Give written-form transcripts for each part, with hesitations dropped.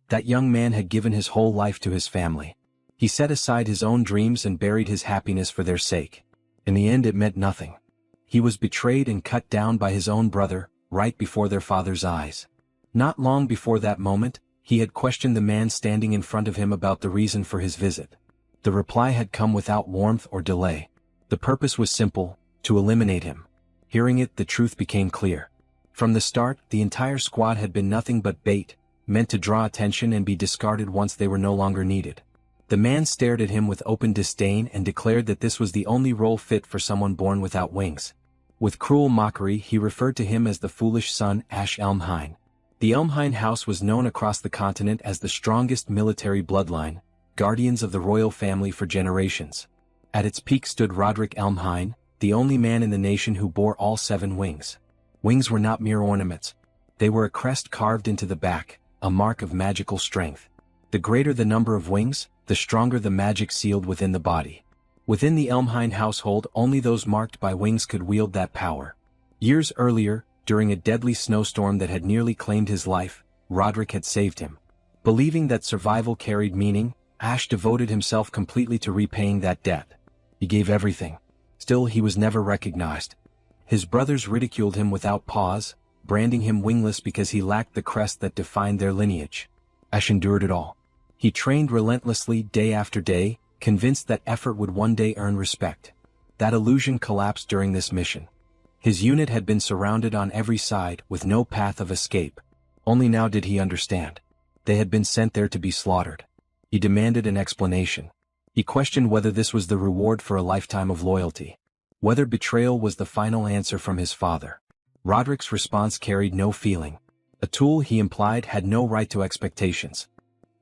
That young man had given his whole life to his family. He set aside his own dreams and buried his happiness for their sake. In the end it meant nothing. He was betrayed and cut down by his own brother, right before their father's eyes. Not long before that moment, he had questioned the man standing in front of him about the reason for his visit. The reply had come without warmth or delay. The purpose was simple: to eliminate him. Hearing it, the truth became clear. From the start, the entire squad had been nothing but bait, meant to draw attention and be discarded once they were no longer needed. The man stared at him with open disdain and declared that this was the only role fit for someone born without wings. With cruel mockery, he referred to him as the foolish son Ash Elmhine. The Elmhine house was known across the continent as the strongest military bloodline, guardians of the royal family for generations. At its peak stood Roderick Elmhine, the only man in the nation who bore all 7 wings. Wings were not mere ornaments. They were a crest carved into the back, a mark of magical strength. The greater the number of wings, the stronger the magic sealed within the body. Within the Elmhine household, only those marked by wings could wield that power. Years earlier, during a deadly snowstorm that had nearly claimed his life, Roderick had saved him. Believing that survival carried meaning, Ash devoted himself completely to repaying that debt. He gave everything. Still, he was never recognized. His brothers ridiculed him without pause, branding him wingless because he lacked the crest that defined their lineage. Ash endured it all. He trained relentlessly day after day, convinced that effort would one day earn respect. That illusion collapsed during this mission. His unit had been surrounded on every side with no path of escape. Only now did he understand. They had been sent there to be slaughtered. He demanded an explanation. He questioned whether this was the reward for a lifetime of loyalty. Whether betrayal was the final answer from his father. Roderick's response carried no feeling. A tool, he implied, had no right to expectations.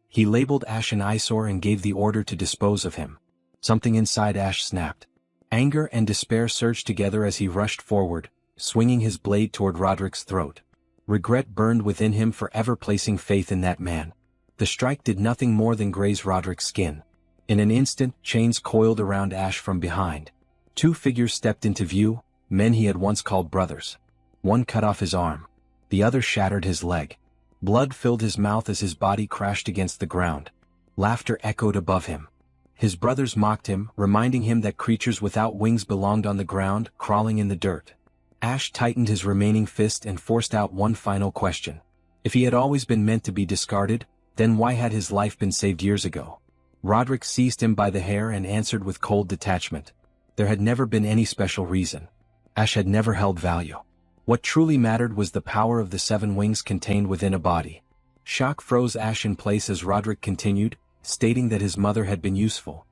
He labeled Ash an eyesore and gave the order to dispose of him. Something inside Ash snapped. Anger and despair surged together as he rushed forward, swinging his blade toward Roderick's throat. Regret burned within him for ever placing faith in that man. The strike did nothing more than graze Roderick's skin. In an instant, chains coiled around Ash from behind. 2 figures stepped into view, men he had once called brothers. One cut off his arm. The other shattered his leg. Blood filled his mouth as his body crashed against the ground. Laughter echoed above him. His brothers mocked him, reminding him that creatures without wings belonged on the ground, crawling in the dirt. Ash tightened his remaining fist and forced out one final question. If he had always been meant to be discarded, then why had his life been saved years ago? Roderick seized him by the hair and answered with cold detachment. There had never been any special reason. Ash had never held value. What truly mattered was the power of the 7 wings contained within a body. Shock froze Ash in place as Roderick continued, stating that his mother had been useful.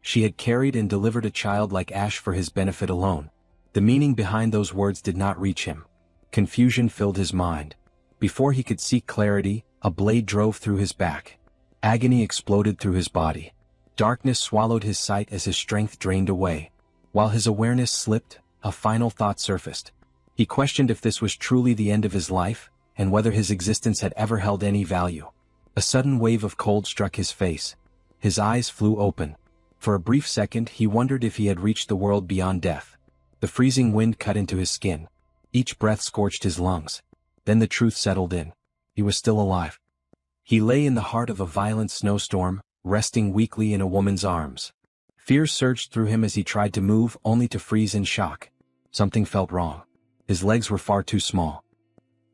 She had carried and delivered a child like Ash for his benefit alone. The meaning behind those words did not reach him. Confusion filled his mind. Before he could seek clarity, a blade drove through his back. Agony exploded through his body. Darkness swallowed his sight as his strength drained away. While his awareness slipped, a final thought surfaced. He questioned if this was truly the end of his life, and whether his existence had ever held any value. A sudden wave of cold struck his face. His eyes flew open. For a brief second he wondered if he had reached the world beyond death. The freezing wind cut into his skin. Each breath scorched his lungs. Then the truth settled in. He was still alive. He lay in the heart of a violent snowstorm, resting weakly in a woman's arms. Fear surged through him as he tried to move, only to freeze in shock. Something felt wrong. His legs were far too small.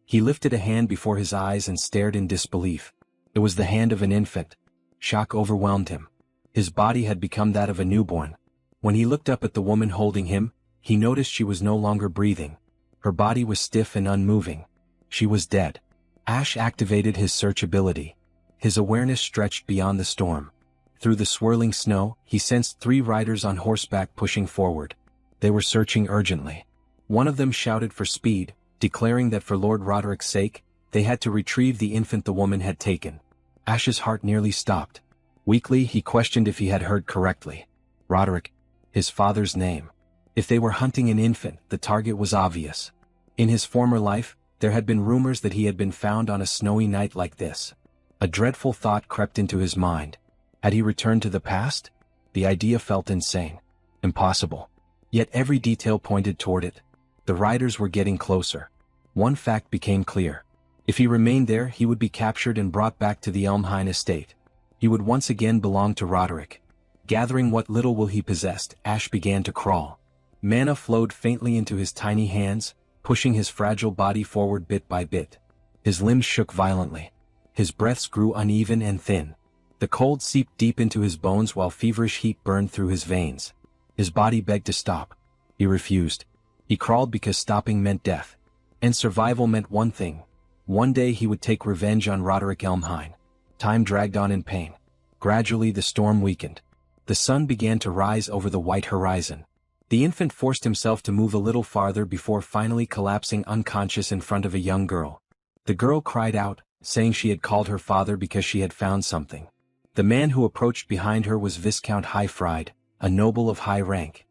He lifted a hand before his eyes and stared in disbelief. It was the hand of an infant. Shock overwhelmed him. His body had become that of a newborn. When he looked up at the woman holding him, he noticed she was no longer breathing. Her body was stiff and unmoving. She was dead. Ash activated his search ability. His awareness stretched beyond the storm. Through the swirling snow, he sensed 3 riders on horseback pushing forward. They were searching urgently. One of them shouted for speed, declaring that for Lord Roderick's sake, they had to retrieve the infant the woman had taken. Ash's heart nearly stopped. Weakly, he questioned if he had heard correctly. Roderick, his father's name. If they were hunting an infant, the target was obvious. In his former life, there had been rumors that he had been found on a snowy night like this. A dreadful thought crept into his mind. Had he returned to the past? The idea felt insane. Impossible. Yet every detail pointed toward it. The riders were getting closer. One fact became clear. If he remained there, he would be captured and brought back to the Elmhine estate. He would once again belong to Roderick. Gathering what little will he possessed, Ash began to crawl. Mana flowed faintly into his tiny hands, pushing his fragile body forward bit by bit. His limbs shook violently. His breaths grew uneven and thin. The cold seeped deep into his bones while feverish heat burned through his veins. His body begged to stop. He refused. He crawled because stopping meant death. And survival meant one thing. One day he would take revenge on Roderick Elmhine. Time dragged on in pain. Gradually the storm weakened. The sun began to rise over the white horizon. The infant forced himself to move a little farther before finally collapsing unconscious in front of a young girl. The girl cried out, saying she had called her father because she had found something. The man who approached behind her was Viscount Highfried, a noble of high rank.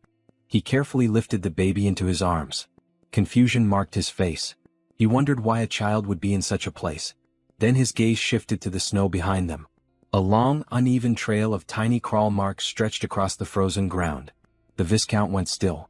He carefully lifted the baby into his arms. Confusion marked his face. He wondered why a child would be in such a place. Then his gaze shifted to the snow behind them. A long, uneven trail of tiny crawl marks stretched across the frozen ground. The Viscount went still.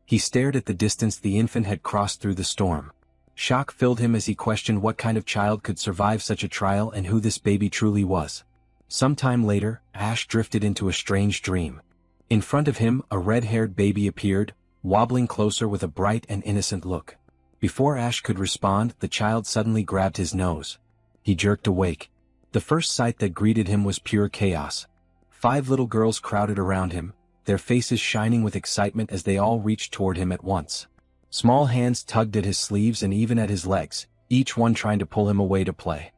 He stared at the distance the infant had crossed through the storm. Shock filled him as he questioned what kind of child could survive such a trial and who this baby truly was. Some time later, Ash drifted into a strange dream. In front of him, a red-haired baby appeared, wobbling closer with a bright and innocent look. Before Ash could respond, the child suddenly grabbed his nose. He jerked awake. The first sight that greeted him was pure chaos. 5 little girls crowded around him, their faces shining with excitement as they all reached toward him at once. Small hands tugged at his sleeves and even at his legs, each one trying to pull him away to play.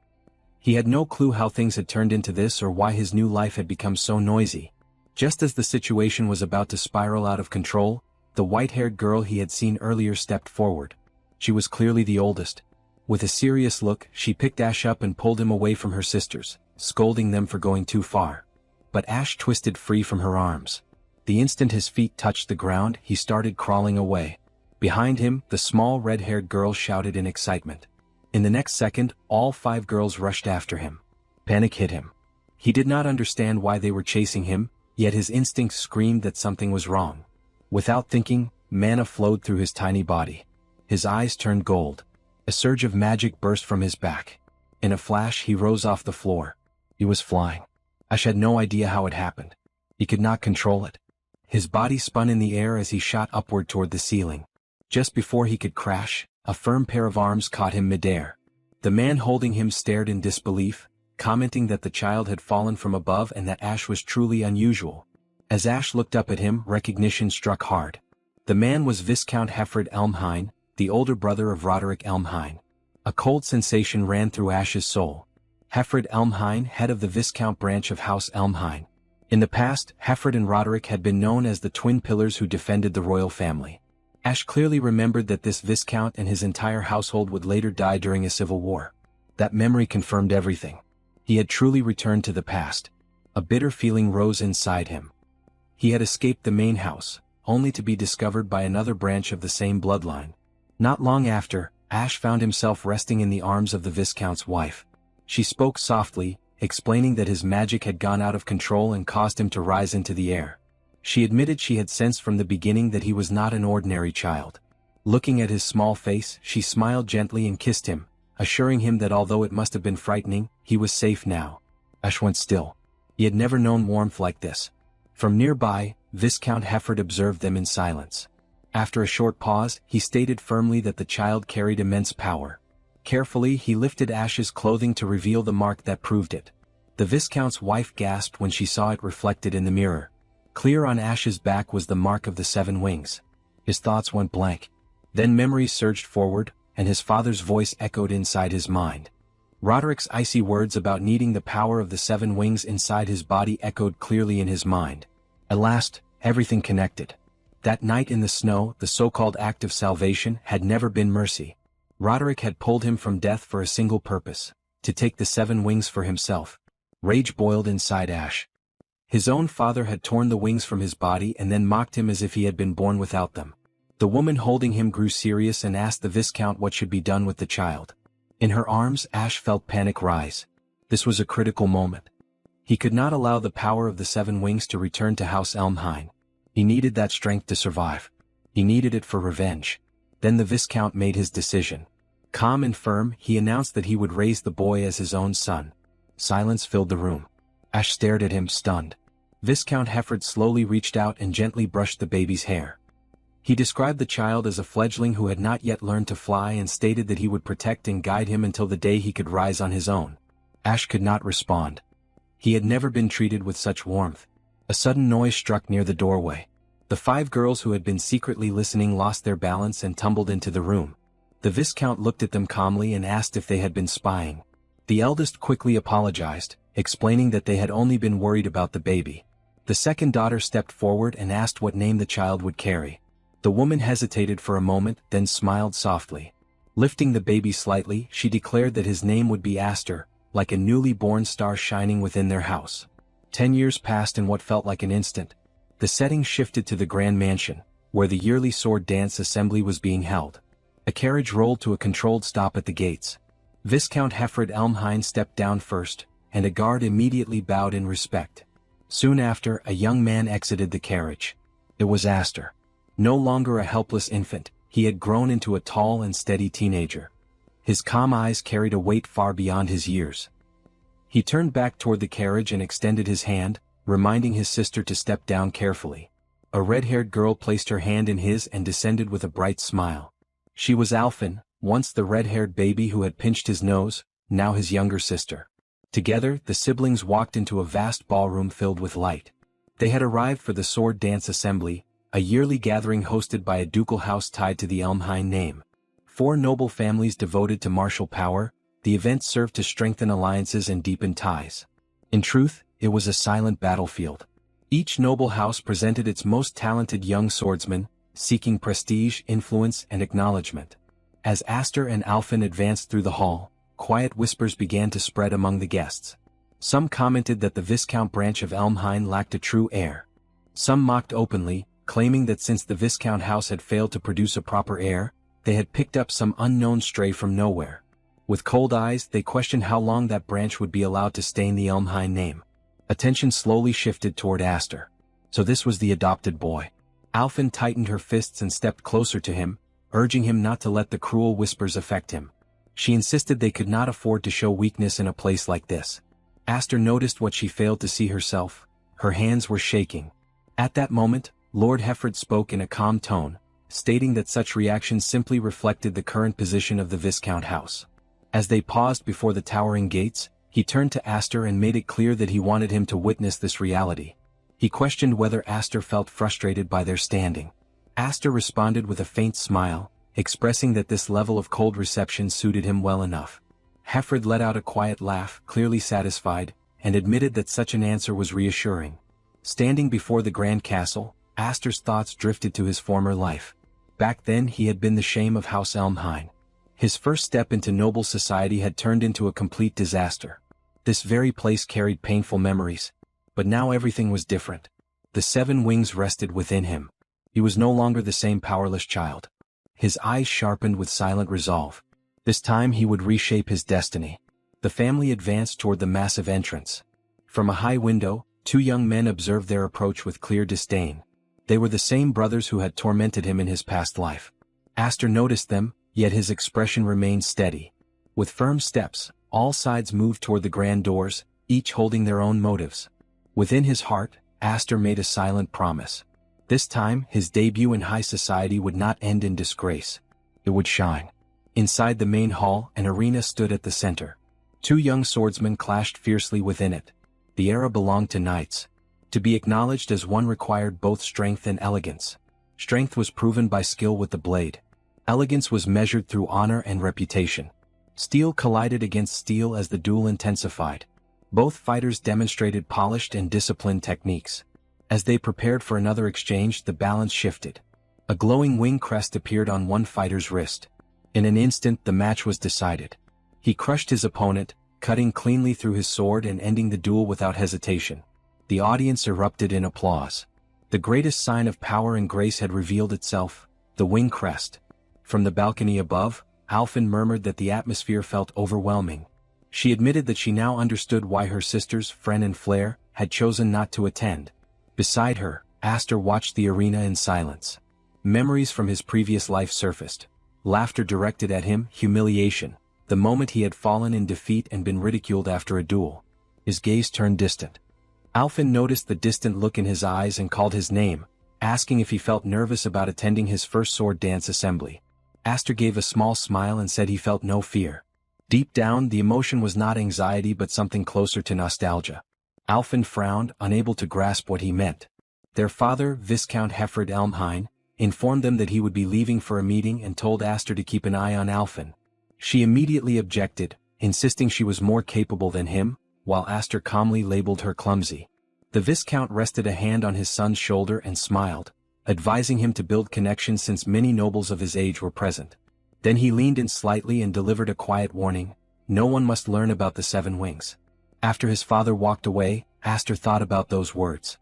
He had no clue how things had turned into this or why his new life had become so noisy. Just as the situation was about to spiral out of control, the white-haired girl he had seen earlier stepped forward. She was clearly the oldest. With a serious look, she picked Ash up and pulled him away from her sisters, scolding them for going too far. But Ash twisted free from her arms. The instant his feet touched the ground, he started crawling away. Behind him, the small red-haired girl shouted in excitement. In the next second, all 5 girls rushed after him. Panic hit him. He did not understand why they were chasing him, yet his instincts screamed that something was wrong. Without thinking, mana flowed through his tiny body. His eyes turned gold. A surge of magic burst from his back. In a flash, he rose off the floor. He was flying. Ash had no idea how it happened. He could not control it. His body spun in the air as he shot upward toward the ceiling. Just before he could crash, a firm pair of arms caught him midair. The man holding him stared in disbelief, commenting that the child had fallen from above and that Ash was truly unusual. As Ash looked up at him, recognition struck hard. The man was Viscount Hefred Elmhine, the older brother of Roderick Elmhine. A cold sensation ran through Ash's soul. Hefred Elmhine, head of the Viscount branch of House Elmhine. In the past, Hefred and Roderick had been known as the twin pillars who defended the royal family. Ash clearly remembered that this Viscount and his entire household would later die during a civil war. That memory confirmed everything. He had truly returned to the past. A bitter feeling rose inside him. He had escaped the main house, only to be discovered by another branch of the same bloodline. Not long after, Ash found himself resting in the arms of the Viscount's wife. She spoke softly, explaining that his magic had gone out of control and caused him to rise into the air. She admitted she had sensed from the beginning that he was not an ordinary child. Looking at his small face, she smiled gently and kissed him, assuring him that although it must have been frightening, he was safe now. Ash went still. He had never known warmth like this. From nearby, Viscount Hefred observed them in silence. After a short pause, he stated firmly that the child carried immense power. Carefully, he lifted Ash's clothing to reveal the mark that proved it. The Viscount's wife gasped when she saw it reflected in the mirror. Clear on Ash's back was the mark of the 7 wings. His thoughts went blank. Then memories surged forward, and his father's voice echoed inside his mind. Roderick's icy words about needing the power of the 7 wings inside his body echoed clearly in his mind. At last, everything connected. That night in the snow, the so-called act of salvation had never been mercy. Roderick had pulled him from death for a single purpose: to take the 7 wings for himself. Rage boiled inside Ash. His own father had torn the wings from his body and then mocked him as if he had been born without them. The woman holding him grew serious and asked the Viscount what should be done with the child. In her arms, Ash felt panic rise. This was a critical moment. He could not allow the power of the 7 wings to return to House Elmhine. He needed that strength to survive. He needed it for revenge. Then the Viscount made his decision. Calm and firm, he announced that he would raise the boy as his own son. Silence filled the room. Ash stared at him, stunned. Viscount Hefford slowly reached out and gently brushed the baby's hair. He described the child as a fledgling who had not yet learned to fly and stated that he would protect and guide him until the day he could rise on his own. Ash could not respond. He had never been treated with such warmth. A sudden noise struck near the doorway. The 5 girls who had been secretly listening lost their balance and tumbled into the room. The Viscount looked at them calmly and asked if they had been spying. The eldest quickly apologized, explaining that they had only been worried about the baby. The second daughter stepped forward and asked what name the child would carry. The woman hesitated for a moment, then smiled softly. Lifting the baby slightly, she declared that his name would be Aster, like a newly born star shining within their house. 10 years passed in what felt like an instant. The setting shifted to the Grand Mansion, where the yearly sword dance assembly was being held. A carriage rolled to a controlled stop at the gates. Viscount Hefford Elmhine stepped down first, and a guard immediately bowed in respect. Soon after, a young man exited the carriage. It was Aster. No longer a helpless infant, he had grown into a tall and steady teenager. His calm eyes carried a weight far beyond his years. He turned back toward the carriage and extended his hand, reminding his sister to step down carefully. A red-haired girl placed her hand in his and descended with a bright smile. She was Alphen, once the red-haired baby who had pinched his nose, now his younger sister. Together, the siblings walked into a vast ballroom filled with light. They had arrived for the Sword Dance Assembly, a yearly gathering hosted by a ducal house tied to the Elmhine name. 4 noble families devoted to martial power, the event served to strengthen alliances and deepen ties. In truth, it was a silent battlefield. Each noble house presented its most talented young swordsmen, seeking prestige, influence, and acknowledgement. As Aster and Alphen advanced through the hall, quiet whispers began to spread among the guests. Some commented that the Viscount branch of Elmhine lacked a true heir. Some mocked openly, claiming that since the Viscount house had failed to produce a proper heir, they had picked up some unknown stray from nowhere. With cold eyes, they questioned how long that branch would be allowed to stain the Elmhine name. Attention slowly shifted toward Aster. So this was the adopted boy. Alphen tightened her fists and stepped closer to him, urging him not to let the cruel whispers affect him. She insisted they could not afford to show weakness in a place like this. Aster noticed what she failed to see herself. Her hands were shaking. At that moment, Lord Hefford spoke in a calm tone, stating that such reactions simply reflected the current position of the Viscount house. As they paused before the towering gates, he turned to Aster and made it clear that he wanted him to witness this reality. He questioned whether Aster felt frustrated by their standing. Aster responded with a faint smile, expressing that this level of cold reception suited him well enough. Hefford let out a quiet laugh, clearly satisfied, and admitted that such an answer was reassuring. Standing before the grand castle, Aster's thoughts drifted to his former life. Back then he had been the shame of House Elmhine. His first step into noble society had turned into a complete disaster. This very place carried painful memories. But now everything was different. The 7 wings rested within him. He was no longer the same powerless child. His eyes sharpened with silent resolve. This time he would reshape his destiny. The family advanced toward the massive entrance. From a high window, 2 young men observed their approach with clear disdain. They were the same brothers who had tormented him in his past life. Aster noticed them, yet his expression remained steady. With firm steps, all sides moved toward the grand doors, each holding their own motives. Within his heart, Aster made a silent promise. This time, his debut in high society would not end in disgrace. It would shine. Inside the main hall, an arena stood at the center. 2 young swordsmen clashed fiercely within it. The era belonged to knights. To be acknowledged as one required both strength and elegance. Strength was proven by skill with the blade. Elegance was measured through honor and reputation. Steel collided against steel as the duel intensified. Both fighters demonstrated polished and disciplined techniques. As they prepared for another exchange, the balance shifted. A glowing wing crest appeared on one fighter's wrist. In an instant, the match was decided. He crushed his opponent, cutting cleanly through his sword and ending the duel without hesitation. The audience erupted in applause. The greatest sign of power and grace had revealed itself, the wing crest. From the balcony above, Alphen murmured that the atmosphere felt overwhelming. She admitted that she now understood why her sisters, Fren and Flare, had chosen not to attend. Beside her, Aster watched the arena in silence. Memories from his previous life surfaced. laughter directed at him, humiliation, the moment he had fallen in defeat and been ridiculed after a duel. His gaze turned distant. Alfin noticed the distant look in his eyes and called his name, asking if he felt nervous about attending his first sword dance assembly. Aster gave a small smile and said he felt no fear. Deep down, the emotion was not anxiety but something closer to nostalgia. Alfin frowned, unable to grasp what he meant. Their father, Viscount Hefford Elmhine, informed them that he would be leaving for a meeting and told Aster to keep an eye on Alfin. She immediately objected, insisting she was more capable than him, while Aster calmly labeled her clumsy. The Viscount rested a hand on his son's shoulder and smiled, advising him to build connections since many nobles of his age were present. Then he leaned in slightly and delivered a quiet warning: no one must learn about the seven wings. After his father walked away, Aster thought about those words.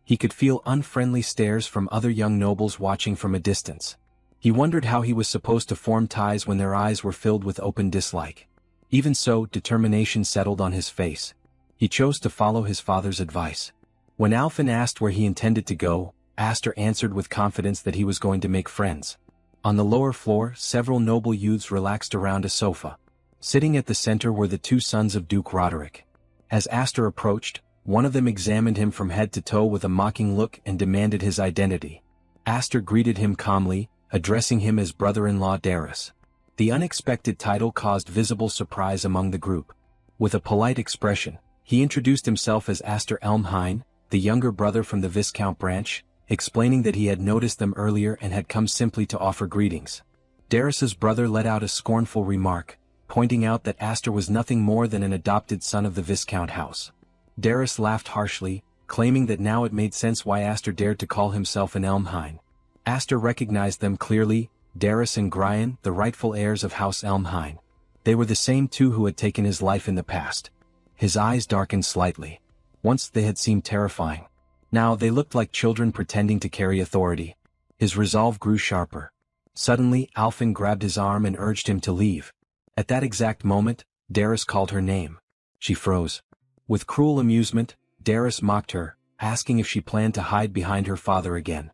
He could feel unfriendly stares from other young nobles watching from a distance. He wondered how he was supposed to form ties when their eyes were filled with open dislike. Even so, determination settled on his face. He chose to follow his father's advice. When Alfin asked where he intended to go, Aster answered with confidence that he was going to make friends. On the lower floor, several noble youths relaxed around a sofa. Sitting at the center were the two sons of Duke Roderick. As Aster approached, one of them examined him from head to toe with a mocking look and demanded his identity. Aster greeted him calmly, addressing him as brother-in-law Darius. The unexpected title caused visible surprise among the group. With a polite expression, he introduced himself as Aster Elmhine, the younger brother from the Viscount branch, explaining that he had noticed them earlier and had come simply to offer greetings. Darius's brother let out a scornful remark, pointing out that Aster was nothing more than an adopted son of the Viscount house. Darius laughed harshly, claiming that now it made sense why Aster dared to call himself an Elmhine. Aster recognized them clearly: Darius and Grian, the rightful heirs of House Elmhine. They were the same two who had taken his life in the past. His eyes darkened slightly. Once they had seemed terrifying. Now they looked like children pretending to carry authority. His resolve grew sharper. Suddenly, Alfin grabbed his arm and urged him to leave. At that exact moment, Darius called her name. She froze. With cruel amusement, Darius mocked her, asking if she planned to hide behind her father again.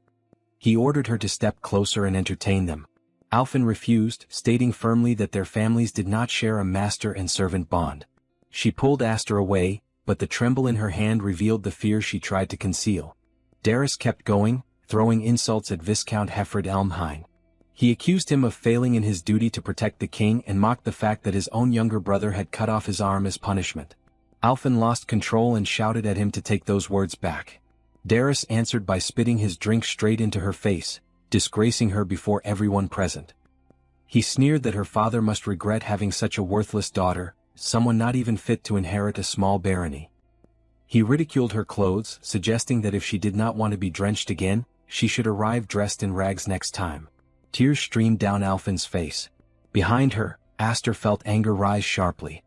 He ordered her to step closer and entertain them. Alfin refused, stating firmly that their families did not share a master and servant bond. She pulled Aster away, but the tremble in her hand revealed the fear she tried to conceal. Darius kept going, throwing insults at Viscount Hefford Elmhine. He accused him of failing in his duty to protect the king and mocked the fact that his own younger brother had cut off his arm as punishment. Alfin lost control and shouted at him to take those words back. Darius answered by spitting his drink straight into her face, disgracing her before everyone present. He sneered that her father must regret having such a worthless daughter, someone not even fit to inherit a small barony. He ridiculed her clothes, suggesting that if she did not want to be drenched again, she should arrive dressed in rags next time. Tears streamed down Alfin's face. Behind her, Aster felt anger rise sharply.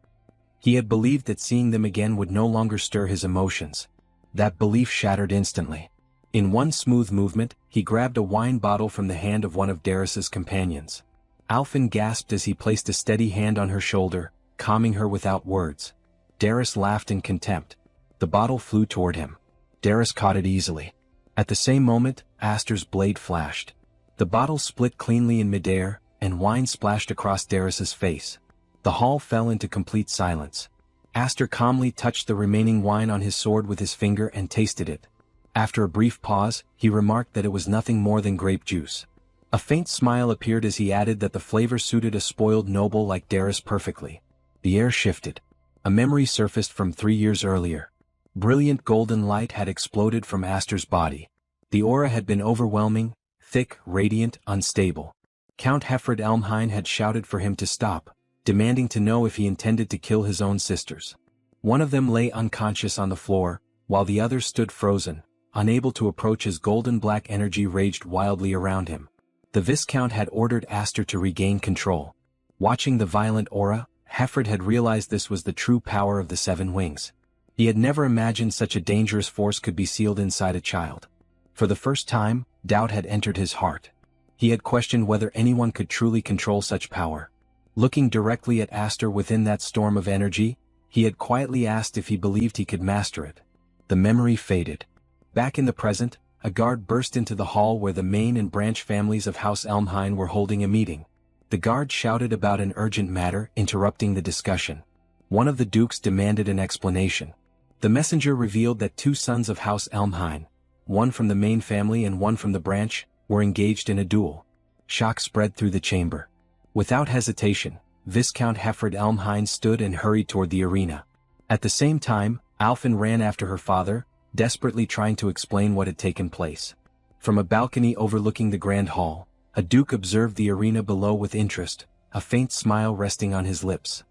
He had believed that seeing them again would no longer stir his emotions. That belief shattered instantly. In one smooth movement, he grabbed a wine bottle from the hand of one of Darius's companions. Alfin gasped as he placed a steady hand on her shoulder, calming her without words. Darius laughed in contempt. The bottle flew toward him. Darius caught it easily. At the same moment, Aster's blade flashed. The bottle split cleanly in midair, and wine splashed across Darius's face. The hall fell into complete silence. Aster calmly touched the remaining wine on his sword with his finger and tasted it. After a brief pause, he remarked that it was nothing more than grape juice. A faint smile appeared as he added that the flavor suited a spoiled noble like Darius perfectly. The air shifted. A memory surfaced from 3 years earlier. Brilliant golden light had exploded from Aster's body. The aura had been overwhelming, thick, radiant, unstable. Count Hefford Elmhine had shouted for him to stop, demanding to know if he intended to kill his own sisters. One of them lay unconscious on the floor, while the other stood frozen, unable to approach as golden-black energy raged wildly around him. The Viscount had ordered Aster to regain control. Watching the violent aura, Hefford had realized this was the true power of the Seven Wings. He had never imagined such a dangerous force could be sealed inside a child. For the first time, doubt had entered his heart. He had questioned whether anyone could truly control such power. Looking directly at Aster within that storm of energy, he had quietly asked if he believed he could master it. The memory faded. Back in the present, a guard burst into the hall where the main and branch families of House Elmhine were holding a meeting. The guard shouted about an urgent matter, interrupting the discussion. One of the dukes demanded an explanation. The messenger revealed that 2 sons of House Elmhain, one from the main family and one from the branch, were engaged in a duel. Shock spread through the chamber. Without hesitation, Viscount Heffred Elmhain stood and hurried toward the arena. At the same time, Alphen ran after her father, desperately trying to explain what had taken place. From a balcony overlooking the grand hall, a duke observed the arena below with interest, a faint smile resting on his lips.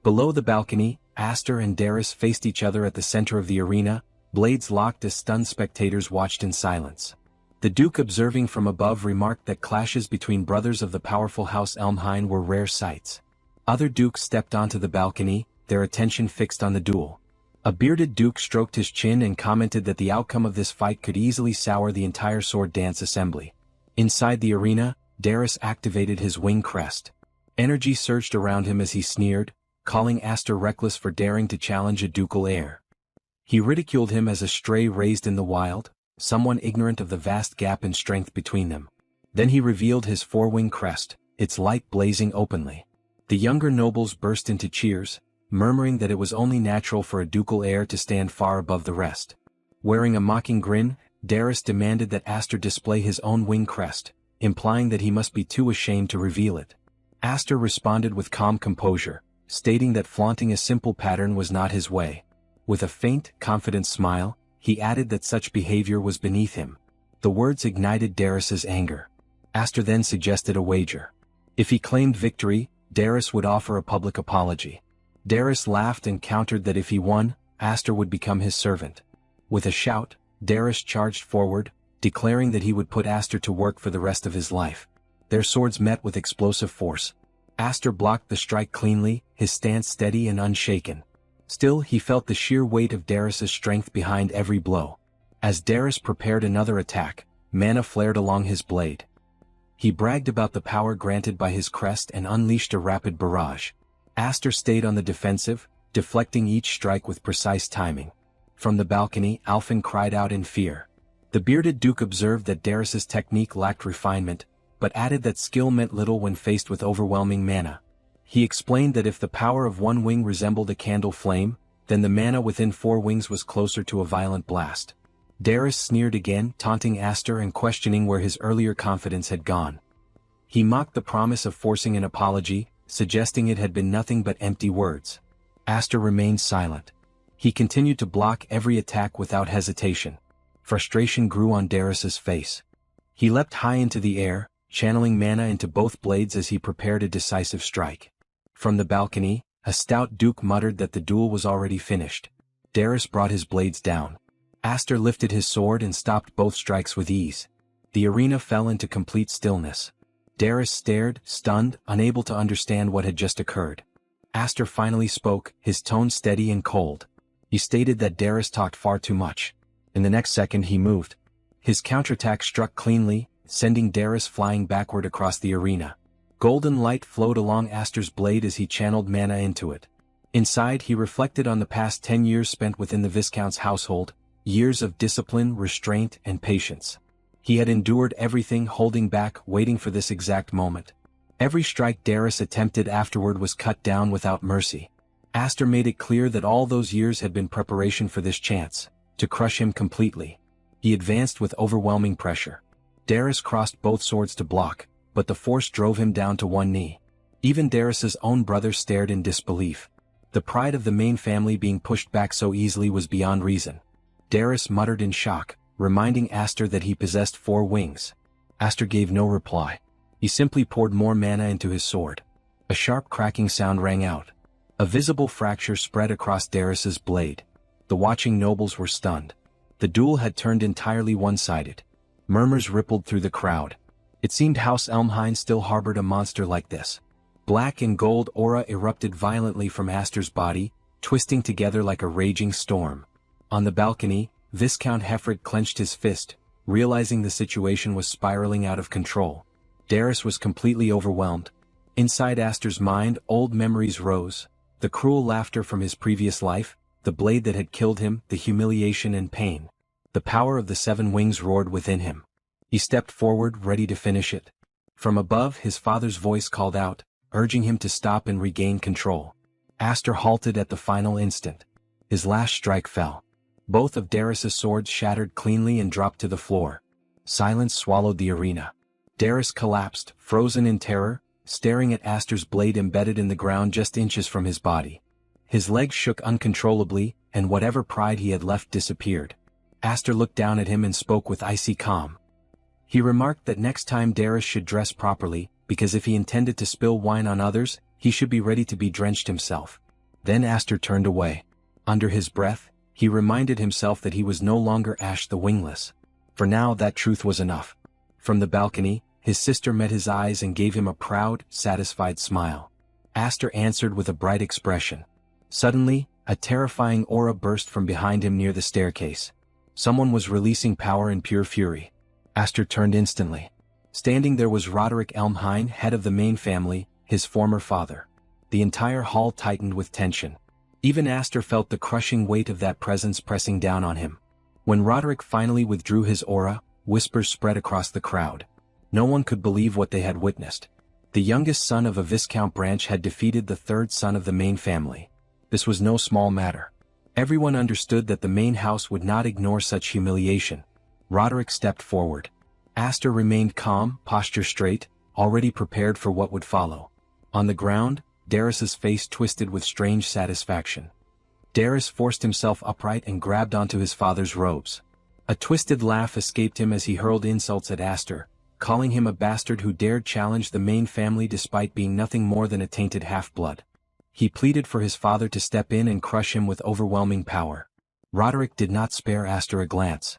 Below the balcony, Aster and Darius faced each other at the center of the arena, blades locked as stunned spectators watched in silence. The duke, observing from above, remarked that clashes between brothers of the powerful House Elmhain were rare sights. Other dukes stepped onto the balcony, their attention fixed on the duel. A bearded duke stroked his chin and commented that the outcome of this fight could easily sour the entire sword dance assembly. Inside the arena, Darius activated his wing crest. Energy surged around him as he sneered, calling Aster reckless for daring to challenge a ducal heir. He ridiculed him as a stray raised in the wild, someone ignorant of the vast gap in strength between them. Then he revealed his 4-wing crest, its light blazing openly. The younger nobles burst into cheers, murmuring that it was only natural for a ducal heir to stand far above the rest. Wearing a mocking grin, Darius demanded that Aster display his own wing crest, implying that he must be too ashamed to reveal it. Aster responded with calm composure, stating that flaunting a simple pattern was not his way. With a faint, confident smile, he added that such behavior was beneath him. The words ignited Darius's anger. Aster then suggested a wager. If he claimed victory, Darius would offer a public apology. Darius laughed and countered that if he won, Aster would become his servant. With a shout, Darius charged forward, declaring that he would put Aster to work for the rest of his life. Their swords met with explosive force. Aster blocked the strike cleanly, his stance steady and unshaken. Still, he felt the sheer weight of Darius's strength behind every blow. As Darius prepared another attack, mana flared along his blade. He bragged about the power granted by his crest and unleashed a rapid barrage. Aster stayed on the defensive, deflecting each strike with precise timing. From the balcony, Alphen cried out in fear. The bearded duke observed that Darius's technique lacked refinement, but added that skill meant little when faced with overwhelming mana. He explained that if the power of 1 wing resembled a candle flame, then the mana within 4 wings was closer to a violent blast. Darius sneered again, taunting Aster and questioning where his earlier confidence had gone. He mocked the promise of forcing an apology, suggesting it had been nothing but empty words. Aster remained silent. He continued to block every attack without hesitation. Frustration grew on Darius's face. He leapt high into the air, channeling mana into both blades as he prepared a decisive strike. From the balcony, a stout duke muttered that the duel was already finished. Darius brought his blades down. Aster lifted his sword and stopped both strikes with ease. The arena fell into complete stillness. Darius stared, stunned, unable to understand what had just occurred. Aster finally spoke, his tone steady and cold. He stated that Darius talked far too much. In the next second he moved. His counterattack struck cleanly, sending Darius flying backward across the arena. Golden light flowed along Aster's blade as he channeled mana into it. Inside, he reflected on the past 10 years spent within the Viscount's household, years of discipline, restraint, and patience. He had endured everything, holding back, waiting for this exact moment. Every strike Darius attempted afterward was cut down without mercy. Aster made it clear that all those years had been preparation for this chance, to crush him completely. He advanced with overwhelming pressure. Darius crossed both swords to block, but the force drove him down to one knee. Even Darius's own brother stared in disbelief. The pride of the main family being pushed back so easily was beyond reason. Darius muttered in shock, reminding Aster that he possessed 4 wings. Aster gave no reply. He simply poured more mana into his sword. A sharp cracking sound rang out. A visible fracture spread across Darius's blade. The watching nobles were stunned. The duel had turned entirely one-sided. Murmurs rippled through the crowd. It seemed House Elmhain still harbored a monster like this. Black and gold aura erupted violently from Aster's body, twisting together like a raging storm. On the balcony, Viscount Heffred clenched his fist, realizing the situation was spiraling out of control. Darius was completely overwhelmed. Inside Aster's mind, old memories rose. The cruel laughter from his previous life, the blade that had killed him, the humiliation and pain. The power of the 7 wings roared within him. He stepped forward, ready to finish it. From above, his father's voice called out, urging him to stop and regain control. Aster halted at the final instant. His last strike fell. Both of Darius's swords shattered cleanly and dropped to the floor. Silence swallowed the arena. Darius collapsed, frozen in terror, staring at Aster's blade embedded in the ground just inches from his body. His legs shook uncontrollably, and whatever pride he had left disappeared. Aster looked down at him and spoke with icy calm. He remarked that next time Darius should dress properly, because if he intended to spill wine on others, he should be ready to be drenched himself. Then Aster turned away. Under his breath, he reminded himself that he was no longer Ash the Wingless. For now that truth was enough. From the balcony, his sister met his eyes and gave him a proud, satisfied smile. Aster answered with a bright expression. Suddenly, a terrifying aura burst from behind him near the staircase. Someone was releasing power in pure fury. Aster turned instantly. Standing there was Roderick Elmhine, head of the main family, his former father. The entire hall tightened with tension. Even Aster felt the crushing weight of that presence pressing down on him. When Roderick finally withdrew his aura, whispers spread across the crowd. No one could believe what they had witnessed. The youngest son of a Viscount branch had defeated the third son of the main family. This was no small matter. Everyone understood that the main house would not ignore such humiliation. Roderick stepped forward. Aster remained calm, posture straight, already prepared for what would follow. On the ground, Darius's face twisted with strange satisfaction. Darius forced himself upright and grabbed onto his father's robes. A twisted laugh escaped him as he hurled insults at Aster, calling him a bastard who dared challenge the main family despite being nothing more than a tainted half-blood. He pleaded for his father to step in and crush him with overwhelming power. Roderick did not spare Aster a glance.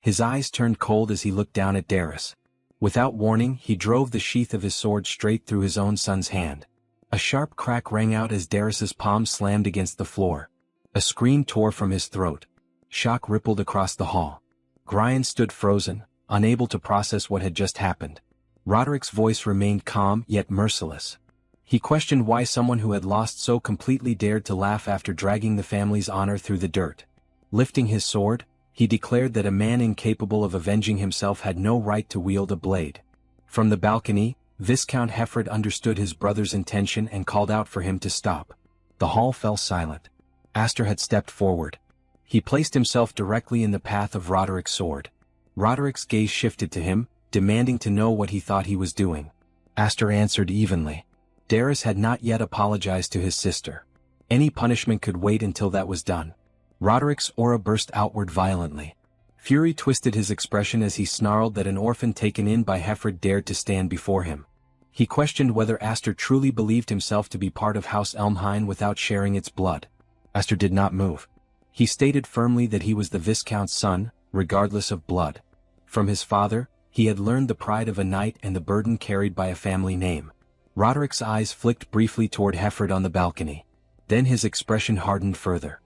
His eyes turned cold as he looked down at Darius. Without warning, he drove the sheath of his sword straight through his own son's hand. A sharp crack rang out as Darius's palm slammed against the floor. A scream tore from his throat. Shock rippled across the hall. Grian stood frozen, unable to process what had just happened. Roderick's voice remained calm yet merciless. He questioned why someone who had lost so completely dared to laugh after dragging the family's honor through the dirt. Lifting his sword, he declared that a man incapable of avenging himself had no right to wield a blade. From the balcony, Viscount Hefford understood his brother's intention and called out for him to stop. The hall fell silent. Aster had stepped forward. He placed himself directly in the path of Roderick's sword. Roderick's gaze shifted to him, demanding to know what he thought he was doing. Aster answered evenly. Darius had not yet apologized to his sister. Any punishment could wait until that was done. Roderick's aura burst outward violently. Fury twisted his expression as he snarled that an orphan taken in by Hefford dared to stand before him. He questioned whether Aster truly believed himself to be part of House Elmhine without sharing its blood. Aster did not move. He stated firmly that he was the Viscount's son, regardless of blood. From his father, he had learned the pride of a knight and the burden carried by a family name. Roderick's eyes flicked briefly toward Hefford on the balcony. Then his expression hardened further.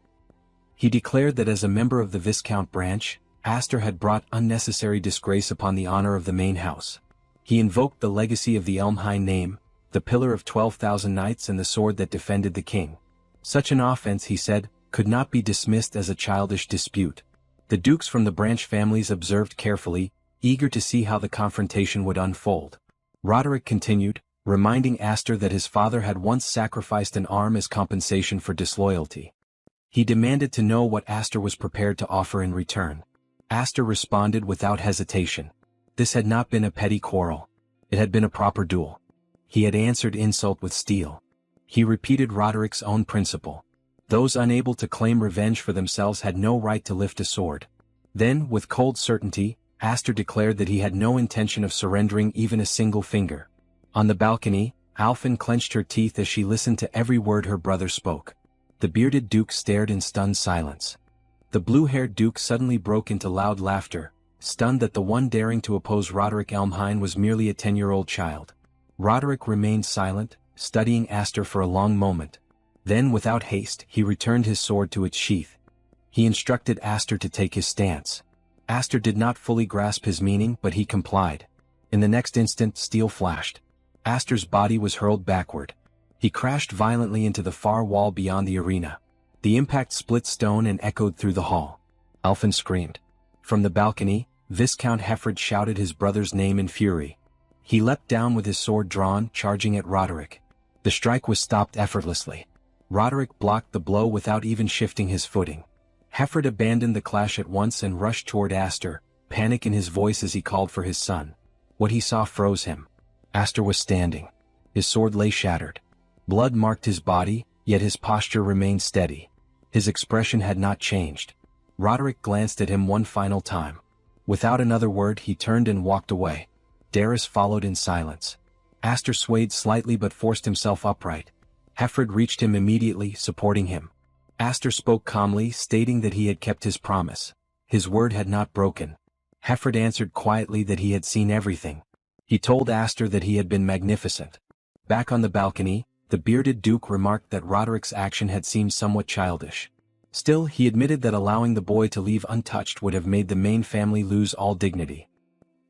He declared that as a member of the Viscount branch, Aster had brought unnecessary disgrace upon the honor of the main house. He invoked the legacy of the Elmhine name, the pillar of 12,000 knights and the sword that defended the king. Such an offense, he said, could not be dismissed as a childish dispute. The dukes from the branch families observed carefully, eager to see how the confrontation would unfold. Roderick continued, reminding Aster that his father had once sacrificed an arm as compensation for disloyalty. He demanded to know what Aster was prepared to offer in return. Aster responded without hesitation. This had not been a petty quarrel. It had been a proper duel. He had answered insult with steel. He repeated Roderick's own principle. Those unable to claim revenge for themselves had no right to lift a sword. Then, with cold certainty, Aster declared that he had no intention of surrendering even a single finger. On the balcony, Alphen clenched her teeth as she listened to every word her brother spoke. The bearded duke stared in stunned silence. The blue-haired duke suddenly broke into loud laughter, stunned that the one daring to oppose Roderick Elmhine was merely a 10-year-old child. Roderick remained silent, studying Aster for a long moment. Then, without haste, he returned his sword to its sheath. He instructed Aster to take his stance. Aster did not fully grasp his meaning, but he complied. In the next instant, steel flashed. Aster's body was hurled backward. He crashed violently into the far wall beyond the arena. The impact split stone and echoed through the hall. Alphen screamed. From the balcony, Viscount Hefford shouted his brother's name in fury. He leapt down with his sword drawn, charging at Roderick. The strike was stopped effortlessly. Roderick blocked the blow without even shifting his footing. Hefford abandoned the clash at once and rushed toward Aster, panic in his voice as he called for his son. What he saw froze him. Aster was standing. His sword lay shattered. Blood marked his body, yet his posture remained steady. His expression had not changed. Roderick glanced at him one final time. Without another word he turned and walked away. Darius followed in silence. Aster swayed slightly but forced himself upright. Hefford reached him immediately, supporting him. Aster spoke calmly, stating that he had kept his promise. His word had not broken. Hefford answered quietly that he had seen everything. He told Aster that he had been magnificent. Back on the balcony, the bearded duke remarked that Roderick's action had seemed somewhat childish. Still, he admitted that allowing the boy to leave untouched would have made the main family lose all dignity.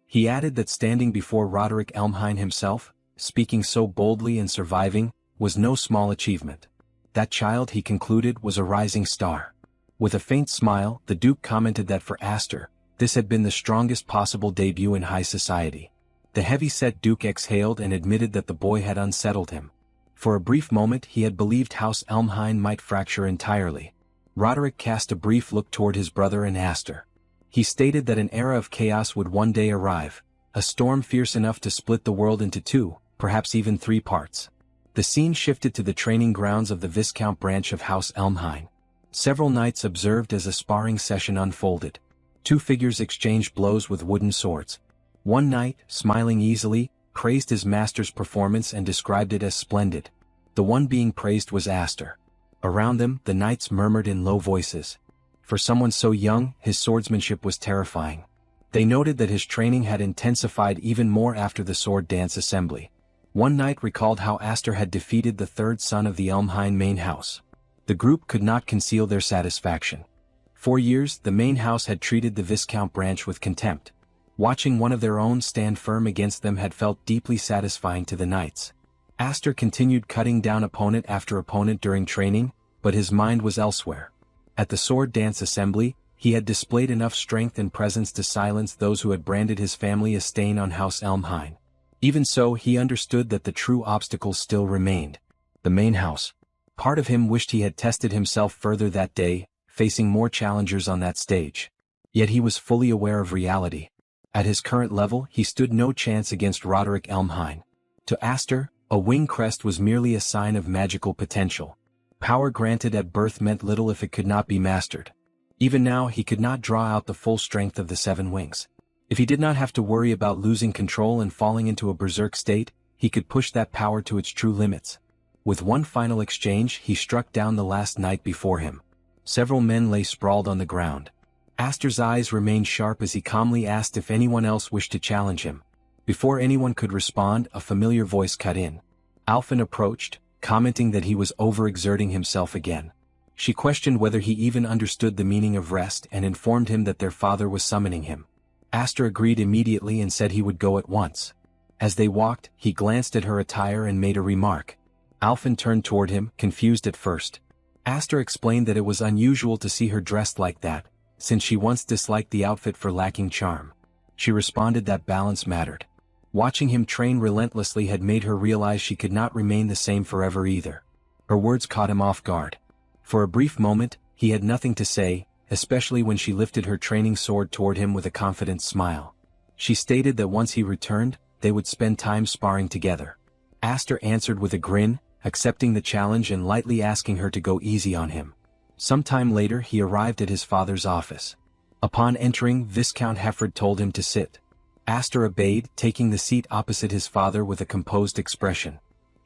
He added that standing before Roderick Elmhine himself, speaking so boldly and surviving, was no small achievement. That child, he concluded, was a rising star. With a faint smile, the Duke commented that for Aster, this had been the strongest possible debut in high society. The heavy-set Duke exhaled and admitted that the boy had unsettled him. For a brief moment he had believed House Elmhine might fracture entirely. Roderick cast a brief look toward his brother and Aster. He stated that an era of chaos would one day arrive, a storm fierce enough to split the world into two, perhaps even three parts. The scene shifted to the training grounds of the Viscount branch of House Elmhine. Several knights observed as a sparring session unfolded. Two figures exchanged blows with wooden swords. One knight, smiling easily, praised his master's performance and described it as splendid. The one being praised was Aster. Around them, the knights murmured in low voices. For someone so young, his swordsmanship was terrifying. They noted that his training had intensified even more after the sword dance assembly. One knight recalled how Aster had defeated the third son of the Elmhine main house. The group could not conceal their satisfaction. For years, the main house had treated the Viscount branch with contempt. Watching one of their own stand firm against them had felt deeply satisfying to the knights. Aster continued cutting down opponent after opponent during training, but his mind was elsewhere. At the sword dance assembly, he had displayed enough strength and presence to silence those who had branded his family a stain on House Elmhine. Even so, he understood that the true obstacles still remained. The main house. Part of him wished he had tested himself further that day, facing more challengers on that stage. Yet he was fully aware of reality. At his current level, he stood no chance against Roderick Elmhine. To Aster, a wing crest was merely a sign of magical potential. Power granted at birth meant little if it could not be mastered. Even now he could not draw out the full strength of the 7 wings. If he did not have to worry about losing control and falling into a berserk state, he could push that power to its true limits. With one final exchange, he struck down the last knight before him. Several men lay sprawled on the ground. Aster's eyes remained sharp as he calmly asked if anyone else wished to challenge him. Before anyone could respond, a familiar voice cut in. Alphen approached, commenting that he was overexerting himself again. She questioned whether he even understood the meaning of rest and informed him that their father was summoning him. Aster agreed immediately and said he would go at once. As they walked, he glanced at her attire and made a remark. Alphen turned toward him, confused at first. Aster explained that it was unusual to see her dressed like that, since she once disliked the outfit for lacking charm. She responded that balance mattered. Watching him train relentlessly had made her realize she could not remain the same forever either. Her words caught him off guard. For a brief moment, he had nothing to say, especially when she lifted her training sword toward him with a confident smile. She stated that once he returned, they would spend time sparring together. Aster answered with a grin, accepting the challenge and lightly asking her to go easy on him. Sometime later he arrived at his father's office. Upon entering, Viscount Hefford told him to sit. Aster obeyed, taking the seat opposite his father with a composed expression.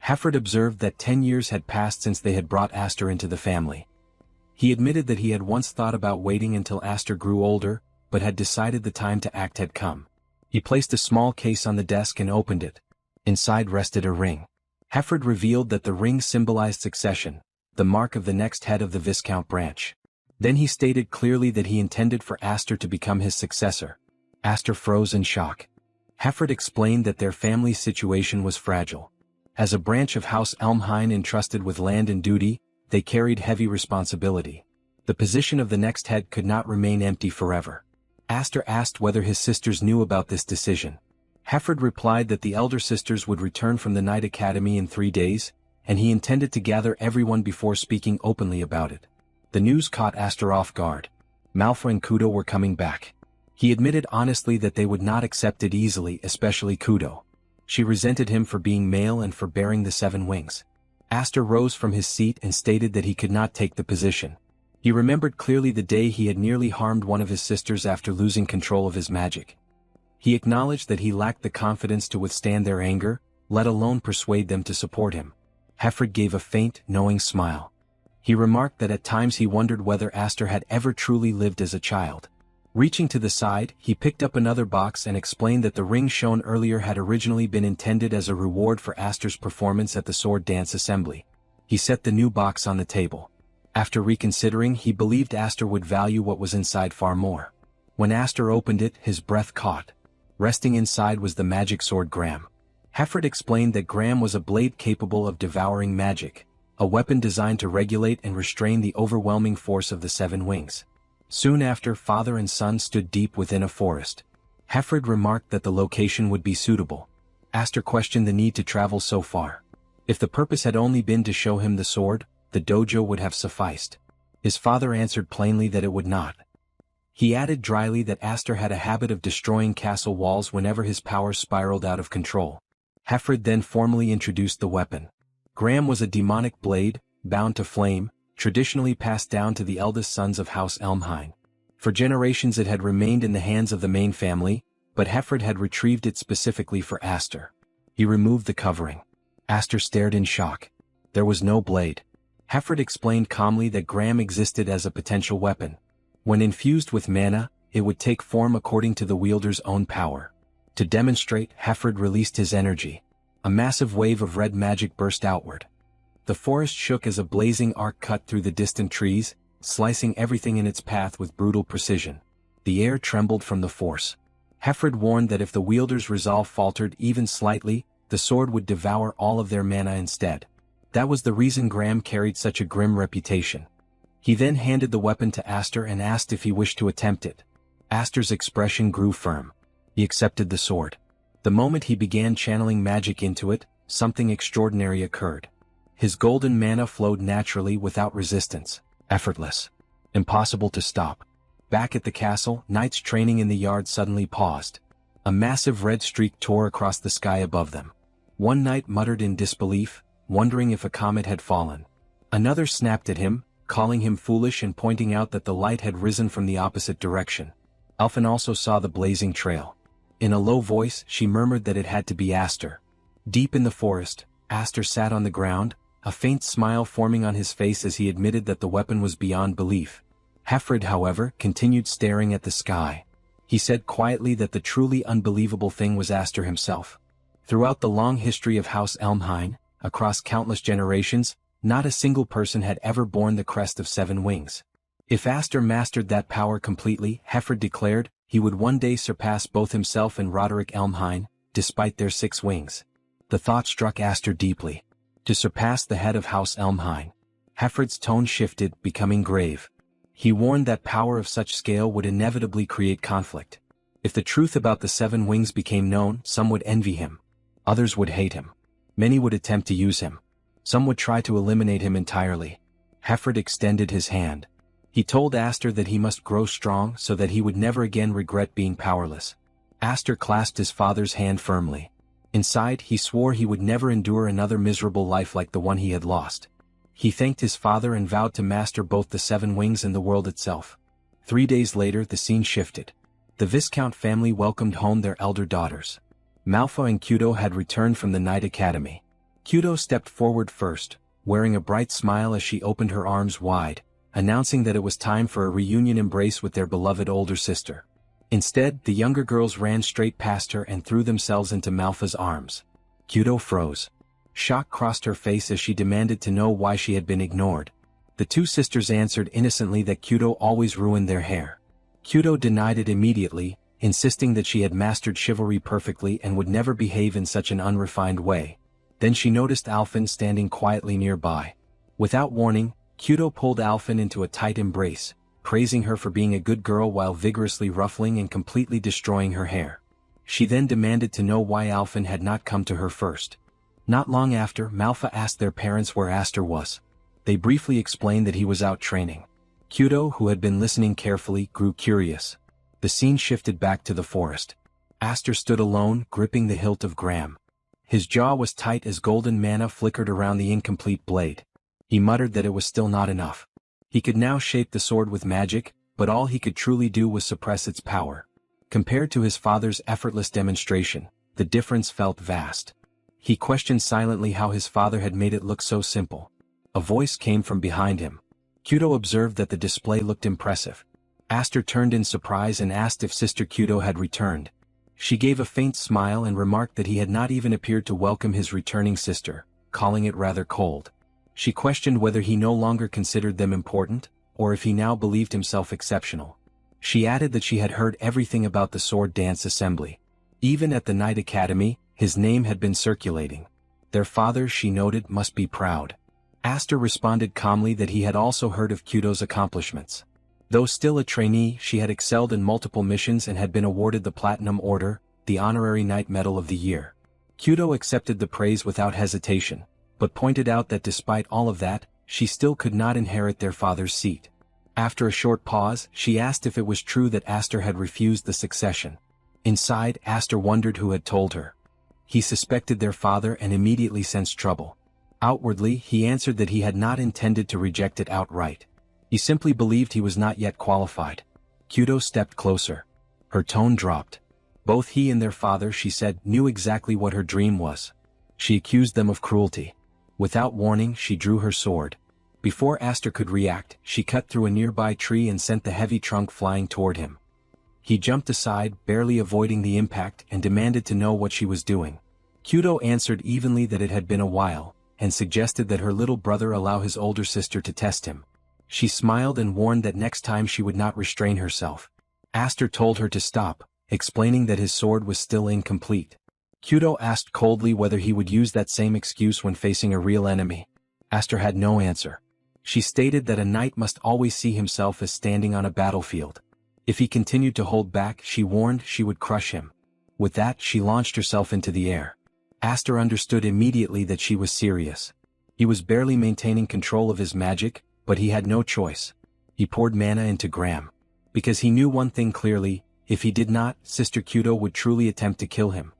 Hefford observed that 10 years had passed since they had brought Aster into the family. He admitted that he had once thought about waiting until Aster grew older, but had decided the time to act had come. He placed a small case on the desk and opened it. Inside rested a ring. Hefford revealed that the ring symbolized succession, the mark of the next head of the Viscount branch. Then he stated clearly that he intended for Aster to become his successor. Aster froze in shock. Hefford explained that their family's situation was fragile. As a branch of House Elmhine entrusted with land and duty, they carried heavy responsibility. The position of the next head could not remain empty forever. Aster asked whether his sisters knew about this decision. Hefford replied that the elder sisters would return from the night academy in 3 days, and he intended to gather everyone before speaking openly about it. The news caught Aster off guard. Manhwa and Kudo were coming back. He admitted honestly that they would not accept it easily, especially Kudo. She resented him for being male and for bearing the 7 wings. Aster rose from his seat and stated that he could not take the position. He remembered clearly the day he had nearly harmed one of his sisters after losing control of his magic. He acknowledged that he lacked the confidence to withstand their anger, let alone persuade them to support him. Hefford gave a faint, knowing smile. He remarked that at times he wondered whether Aster had ever truly lived as a child. Reaching to the side, he picked up another box and explained that the ring shown earlier had originally been intended as a reward for Aster's performance at the sword dance assembly. He set the new box on the table. After reconsidering, he believed Aster would value what was inside far more. When Aster opened it, his breath caught. Resting inside was the magic sword Graham. Hefford explained that Graham was a blade capable of devouring magic, a weapon designed to regulate and restrain the overwhelming force of the 7 wings. Soon after, father and son stood deep within a forest. Hefford remarked that the location would be suitable. Aster questioned the need to travel so far. If the purpose had only been to show him the sword, the dojo would have sufficed. His father answered plainly that it would not. He added dryly that Aster had a habit of destroying castle walls whenever his power spiraled out of control. Hefford then formally introduced the weapon. Graham was a demonic blade, bound to flame, traditionally passed down to the eldest sons of House Elmhain. For generations it had remained in the hands of the main family, but Hefford had retrieved it specifically for Aster. He removed the covering. Aster stared in shock. There was no blade. Hefford explained calmly that Graham existed as a potential weapon. When infused with mana, it would take form according to the wielder's own power. To demonstrate, Hefford released his energy. A massive wave of red magic burst outward. The forest shook as a blazing arc cut through the distant trees, slicing everything in its path with brutal precision. The air trembled from the force. Hefford warned that if the wielder's resolve faltered even slightly, the sword would devour all of their mana instead. That was the reason Graham carried such a grim reputation. He then handed the weapon to Aster and asked if he wished to attempt it. Aster's expression grew firm. He accepted the sword. The moment he began channeling magic into it, something extraordinary occurred. His golden mana flowed naturally without resistance, effortless. Impossible to stop. Back at the castle, knights training in the yard suddenly paused. A massive red streak tore across the sky above them. One knight muttered in disbelief, wondering if a comet had fallen. Another snapped at him, calling him foolish and pointing out that the light had risen from the opposite direction. Elfin also saw the blazing trail. In a low voice, she murmured that it had to be Aster. Deep in the forest, Aster sat on the ground, a faint smile forming on his face as he admitted that the weapon was beyond belief. Hefford, however, continued staring at the sky. He said quietly that the truly unbelievable thing was Aster himself. Throughout the long history of House Elmhain, across countless generations, not a single person had ever borne the crest of 7 wings. If Aster mastered that power completely, Hefford declared, he would one day surpass both himself and Roderick Elmhain, despite their 6 wings. The thought struck Aster deeply. To surpass the head of House Elmhain. Hefford's tone shifted, becoming grave. He warned that power of such scale would inevitably create conflict. If the truth about the 7 wings became known, some would envy him. Others would hate him. Many would attempt to use him. Some would try to eliminate him entirely. Hefford extended his hand. He told Aster that he must grow strong so that he would never again regret being powerless. Aster clasped his father's hand firmly. Inside, he swore he would never endure another miserable life like the one he had lost. He thanked his father and vowed to master both the 7 wings and the world itself. 3 days later, the scene shifted. The Viscount family welcomed home their elder daughters. Manhwa and Kudo had returned from the night academy. Kudo stepped forward first, wearing a bright smile as she opened her arms wide, announcing that it was time for a reunion embrace with their beloved older sister. Instead, the younger girls ran straight past her and threw themselves into Manhwa's arms. Kudo froze. Shock crossed her face as she demanded to know why she had been ignored. The 2 sisters answered innocently that Kudo always ruined their hair. Kudo denied it immediately, insisting that she had mastered chivalry perfectly and would never behave in such an unrefined way. Then she noticed Alfin standing quietly nearby. Without warning, Kudo pulled Alfin into a tight embrace, praising her for being a good girl while vigorously ruffling and completely destroying her hair. She then demanded to know why Alphen had not come to her first. Not long after, Malfa asked their parents where Aster was. They briefly explained that he was out training. Kyudo, who had been listening carefully, grew curious. The scene shifted back to the forest. Aster stood alone, gripping the hilt of Gram. His jaw was tight as golden mana flickered around the incomplete blade. He muttered that it was still not enough. He could now shape the sword with magic, but all he could truly do was suppress its power. Compared to his father's effortless demonstration, the difference felt vast. He questioned silently how his father had made it look so simple. A voice came from behind him. Kyudo observed that the display looked impressive. Aster turned in surprise and asked if Sister Kyudo had returned. She gave a faint smile and remarked that he had not even appeared to welcome his returning sister, calling it rather cold. She questioned whether he no longer considered them important, or if he now believed himself exceptional. She added that she had heard everything about the sword dance assembly. Even at the Night Academy, his name had been circulating. Their father, she noted, must be proud. Aster responded calmly that he had also heard of Kyudo's accomplishments. Though still a trainee, she had excelled in multiple missions and had been awarded the Platinum Order, the honorary Knight Medal of the Year. Kyudo accepted the praise without hesitation, but pointed out that despite all of that, she still could not inherit their father's seat. After a short pause, she asked if it was true that Aster had refused the succession. Inside, Aster wondered who had told her. He suspected their father and immediately sensed trouble. Outwardly, he answered that he had not intended to reject it outright. He simply believed he was not yet qualified. Kyudo stepped closer. Her tone dropped. Both he and their father, she said, knew exactly what her dream was. She accused them of cruelty. Without warning, she drew her sword. Before Aster could react, she cut through a nearby tree and sent the heavy trunk flying toward him. He jumped aside, barely avoiding the impact, and demanded to know what she was doing. Kyudo answered evenly that it had been a while, and suggested that her little brother allow his older sister to test him. She smiled and warned that next time she would not restrain herself. Aster told her to stop, explaining that his sword was still incomplete. Kyudo asked coldly whether he would use that same excuse when facing a real enemy. Aster had no answer. She stated that a knight must always see himself as standing on a battlefield. If he continued to hold back, she warned, she would crush him. With that, she launched herself into the air. Aster understood immediately that she was serious. He was barely maintaining control of his magic, but he had no choice. He poured mana into Gram. Because he knew one thing clearly, if he did not, Sister Kyudo would truly attempt to kill him.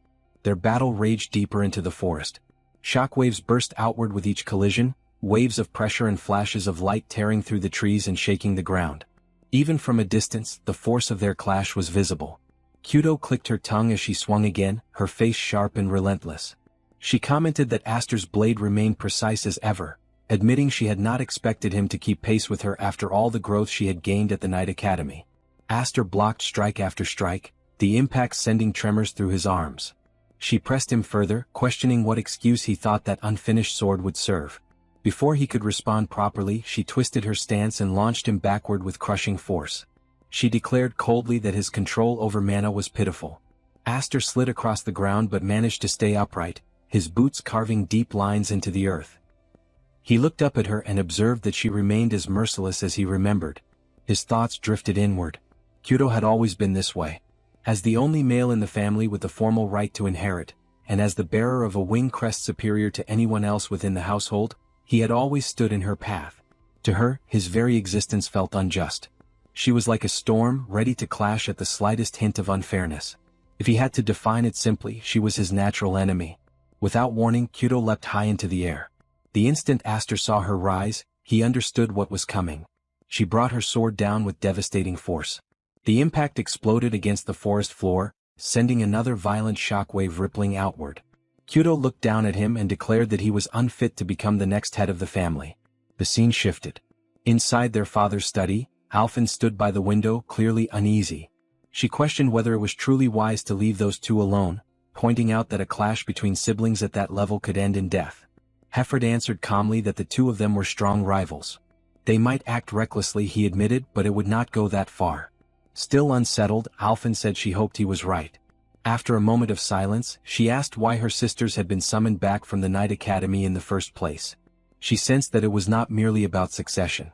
Their battle raged deeper into the forest. Shockwaves burst outward with each collision, waves of pressure and flashes of light tearing through the trees and shaking the ground. Even from a distance, the force of their clash was visible. Kyudo clicked her tongue as she swung again, her face sharp and relentless. She commented that Aster's blade remained precise as ever, admitting she had not expected him to keep pace with her after all the growth she had gained at the Night Academy. Aster blocked strike after strike, the impact sending tremors through his arms. She pressed him further, questioning what excuse he thought that unfinished sword would serve. Before he could respond properly, she twisted her stance and launched him backward with crushing force. She declared coldly that his control over mana was pitiful. Aster slid across the ground but managed to stay upright, his boots carving deep lines into the earth. He looked up at her and observed that she remained as merciless as he remembered. His thoughts drifted inward. Kyudo had always been this way. As the only male in the family with the formal right to inherit, and as the bearer of a wing crest superior to anyone else within the household, he had always stood in her path. To her, his very existence felt unjust. She was like a storm, ready to clash at the slightest hint of unfairness. If he had to define it simply, she was his natural enemy. Without warning, Kyudo leapt high into the air. The instant Aster saw her rise, he understood what was coming. She brought her sword down with devastating force. The impact exploded against the forest floor, sending another violent shockwave rippling outward. Kyudo looked down at him and declared that he was unfit to become the next head of the family. The scene shifted. Inside their father's study, Alphen stood by the window, clearly uneasy. She questioned whether it was truly wise to leave those two alone, pointing out that a clash between siblings at that level could end in death. Hefford answered calmly that the two of them were strong rivals. They might act recklessly, he admitted, but it would not go that far. Still unsettled, Alphen said she hoped he was right. After a moment of silence, she asked why her sisters had been summoned back from the Night Academy in the first place. She sensed that it was not merely about succession.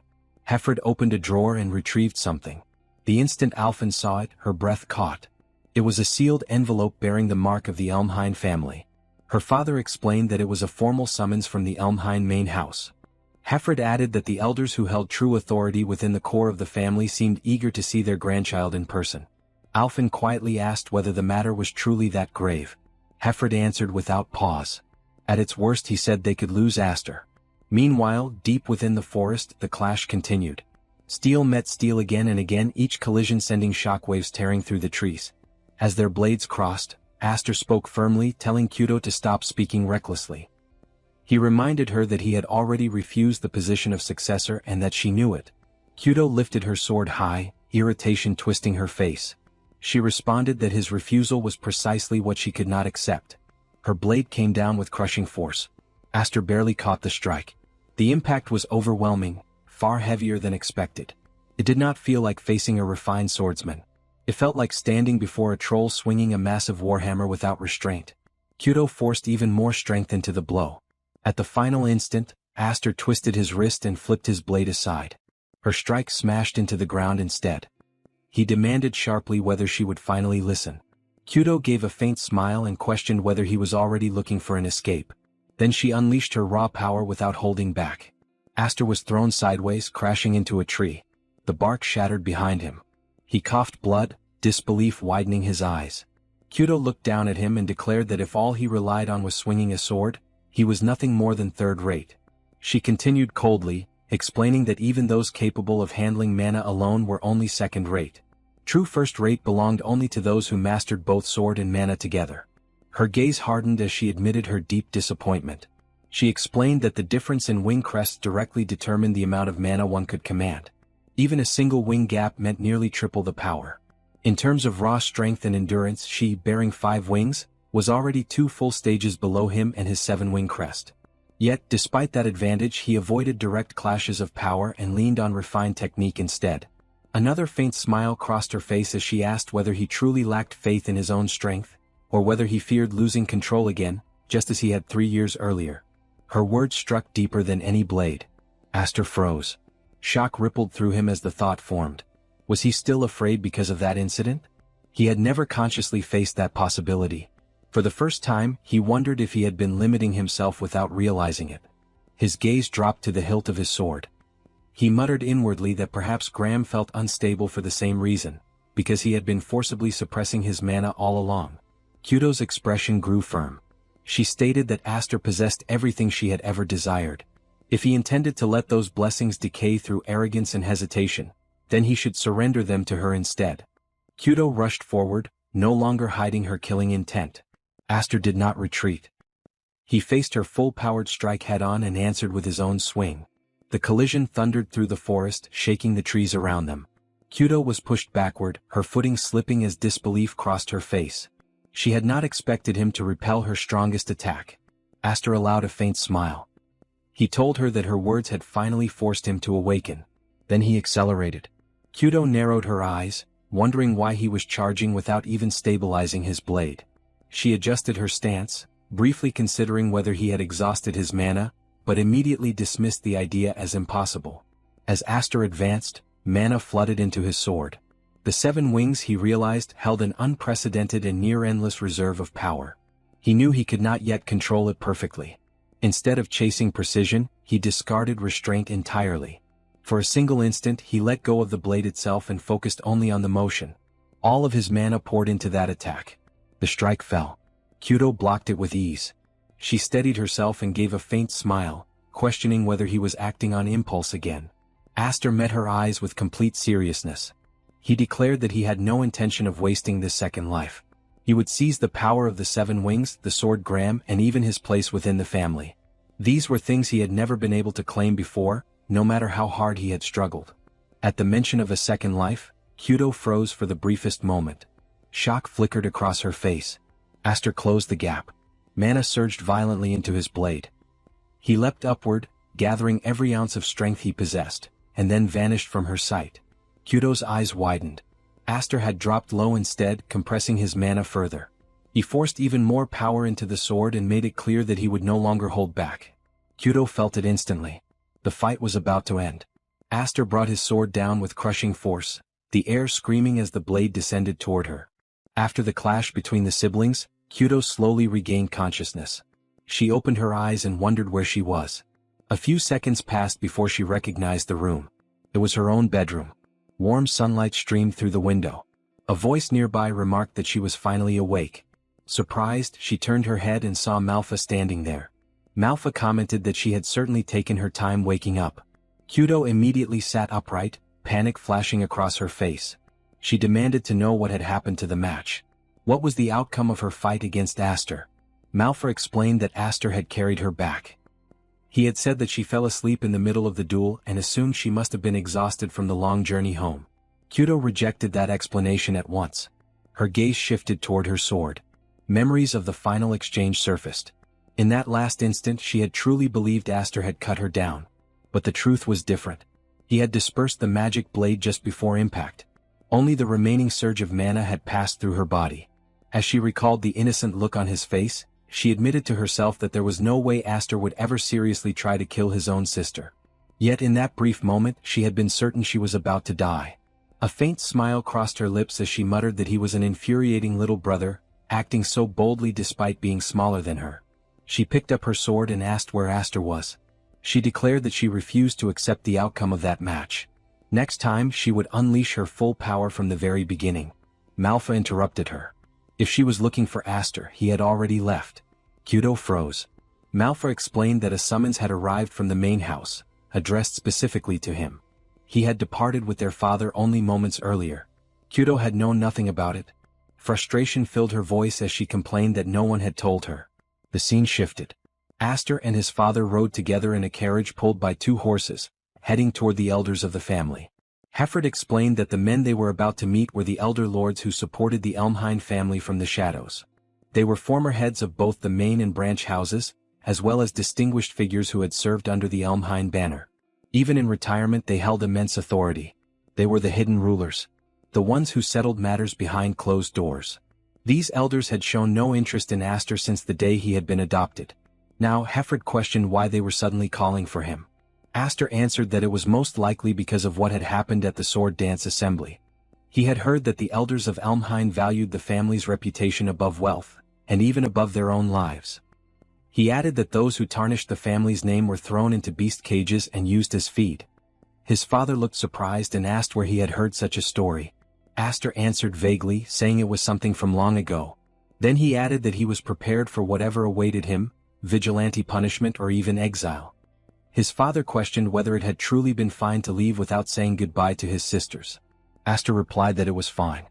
Hefford opened a drawer and retrieved something. The instant Alphen saw it, her breath caught. It was a sealed envelope bearing the mark of the Elmhine family. Her father explained that it was a formal summons from the Elmhine main house. Hefford added that the elders who held true authority within the core of the family seemed eager to see their grandchild in person. Alfin quietly asked whether the matter was truly that grave. Hefford answered without pause. At its worst, he said, they could lose Aster. Meanwhile, deep within the forest, the clash continued. Steel met steel again and again, each collision sending shockwaves tearing through the trees. As their blades crossed, Aster spoke firmly, telling Kyudo to stop speaking recklessly. He reminded her that he had already refused the position of successor and that she knew it. Kyudo lifted her sword high, irritation twisting her face. She responded that his refusal was precisely what she could not accept. Her blade came down with crushing force. Aster barely caught the strike. The impact was overwhelming, far heavier than expected. It did not feel like facing a refined swordsman. It felt like standing before a troll swinging a massive warhammer without restraint. Kyudo forced even more strength into the blow. At the final instant, Aster twisted his wrist and flipped his blade aside. Her strike smashed into the ground instead. He demanded sharply whether she would finally listen. Kyudo gave a faint smile and questioned whether he was already looking for an escape. Then she unleashed her raw power without holding back. Aster was thrown sideways, crashing into a tree. The bark shattered behind him. He coughed blood, disbelief widening his eyes. Kyudo looked down at him and declared that if all he relied on was swinging a sword, he was nothing more than third-rate. She continued coldly, explaining that even those capable of handling mana alone were only second-rate. True first-rate belonged only to those who mastered both sword and mana together. Her gaze hardened as she admitted her deep disappointment. She explained that the difference in wing crests directly determined the amount of mana one could command. Even a single wing gap meant nearly triple the power. In terms of raw strength and endurance, she, bearing 5 wings, was already 2 full stages below him and his 7-wing crest. Yet, despite that advantage, he avoided direct clashes of power and leaned on refined technique instead. Another faint smile crossed her face as she asked whether he truly lacked faith in his own strength, or whether he feared losing control again, just as he had 3 years earlier. Her words struck deeper than any blade. Aster froze. Shock rippled through him as the thought formed. Was he still afraid because of that incident? He had never consciously faced that possibility. For the first time, he wondered if he had been limiting himself without realizing it. His gaze dropped to the hilt of his sword. He muttered inwardly that perhaps Graham felt unstable for the same reason, because he had been forcibly suppressing his mana all along. Kyudo's expression grew firm. She stated that Aster possessed everything she had ever desired. If he intended to let those blessings decay through arrogance and hesitation, then he should surrender them to her instead. Kyudo rushed forward, no longer hiding her killing intent. Aster did not retreat. He faced her full-powered strike head-on and answered with his own swing. The collision thundered through the forest, shaking the trees around them. Kyudo was pushed backward, her footing slipping as disbelief crossed her face. She had not expected him to repel her strongest attack. Aster allowed a faint smile. He told her that her words had finally forced him to awaken. Then he accelerated. Kyudo narrowed her eyes, wondering why he was charging without even stabilizing his blade. She adjusted her stance, briefly considering whether he had exhausted his mana, but immediately dismissed the idea as impossible. As Aster advanced, mana flooded into his sword. The 7 wings, he realized, held an unprecedented and near-endless reserve of power. He knew he could not yet control it perfectly. Instead of chasing precision, he discarded restraint entirely. For a single instant, he let go of the blade itself and focused only on the motion. All of his mana poured into that attack. The strike fell. Kyudo blocked it with ease. She steadied herself and gave a faint smile, questioning whether he was acting on impulse again. Aster met her eyes with complete seriousness. He declared that he had no intention of wasting this second life. He would seize the power of the 7 wings, the sword Graham, and even his place within the family. These were things he had never been able to claim before, no matter how hard he had struggled. At the mention of a second life, Kyudo froze for the briefest moment. Shock flickered across her face. Aster closed the gap. Mana surged violently into his blade. He leapt upward, gathering every ounce of strength he possessed, and then vanished from her sight. Kyudo's eyes widened. Aster had dropped low instead, compressing his mana further. He forced even more power into the sword and made it clear that he would no longer hold back. Kyudo felt it instantly. The fight was about to end. Aster brought his sword down with crushing force, the air screaming as the blade descended toward her. After the clash between the siblings, Kyudo slowly regained consciousness. She opened her eyes and wondered where she was. A few seconds passed before she recognized the room. It was her own bedroom. Warm sunlight streamed through the window. A voice nearby remarked that she was finally awake. Surprised, she turned her head and saw Malfa standing there. Malfa commented that she had certainly taken her time waking up. Kyudo immediately sat upright, panic flashing across her face. She demanded to know what had happened to the match. What was the outcome of her fight against Aster? Malfa explained that Aster had carried her back. He had said that she fell asleep in the middle of the duel and assumed she must have been exhausted from the long journey home. Kyudo rejected that explanation at once. Her gaze shifted toward her sword. Memories of the final exchange surfaced. In that last instant she had truly believed Aster had cut her down. But the truth was different. He had dispersed the magic blade just before impact. Only the remaining surge of mana had passed through her body. As she recalled the innocent look on his face, she admitted to herself that there was no way Aster would ever seriously try to kill his own sister. Yet in that brief moment she had been certain she was about to die. A faint smile crossed her lips as she muttered that he was an infuriating little brother, acting so boldly despite being smaller than her. She picked up her sword and asked where Aster was. She declared that she refused to accept the outcome of that match. Next time she would unleash her full power from the very beginning. Malfa interrupted her. If she was looking for Aster, he had already left. Kyudo froze. Malfa explained that a summons had arrived from the main house, addressed specifically to him. He had departed with their father only moments earlier. Kyudo had known nothing about it. Frustration filled her voice as she complained that no one had told her. The scene shifted. Aster and his father rode together in a carriage pulled by 2 horses, heading toward the elders of the family. Hefford explained that the men they were about to meet were the elder lords who supported the Elmhind family from the shadows. They were former heads of both the main and branch houses, as well as distinguished figures who had served under the Elmhind banner. Even in retirement they held immense authority. They were the hidden rulers. The ones who settled matters behind closed doors. These elders had shown no interest in Aster since the day he had been adopted. Now Hefford questioned why they were suddenly calling for him. Aster answered that it was most likely because of what had happened at the sword dance assembly. He had heard that the elders of Elmhind valued the family's reputation above wealth, and even above their own lives. He added that those who tarnished the family's name were thrown into beast cages and used as feed. His father looked surprised and asked where he had heard such a story. Aster answered vaguely, saying it was something from long ago. Then he added that he was prepared for whatever awaited him, vigilante punishment or even exile. His father questioned whether it had truly been fine to leave without saying goodbye to his sisters. Aster replied that it was fine.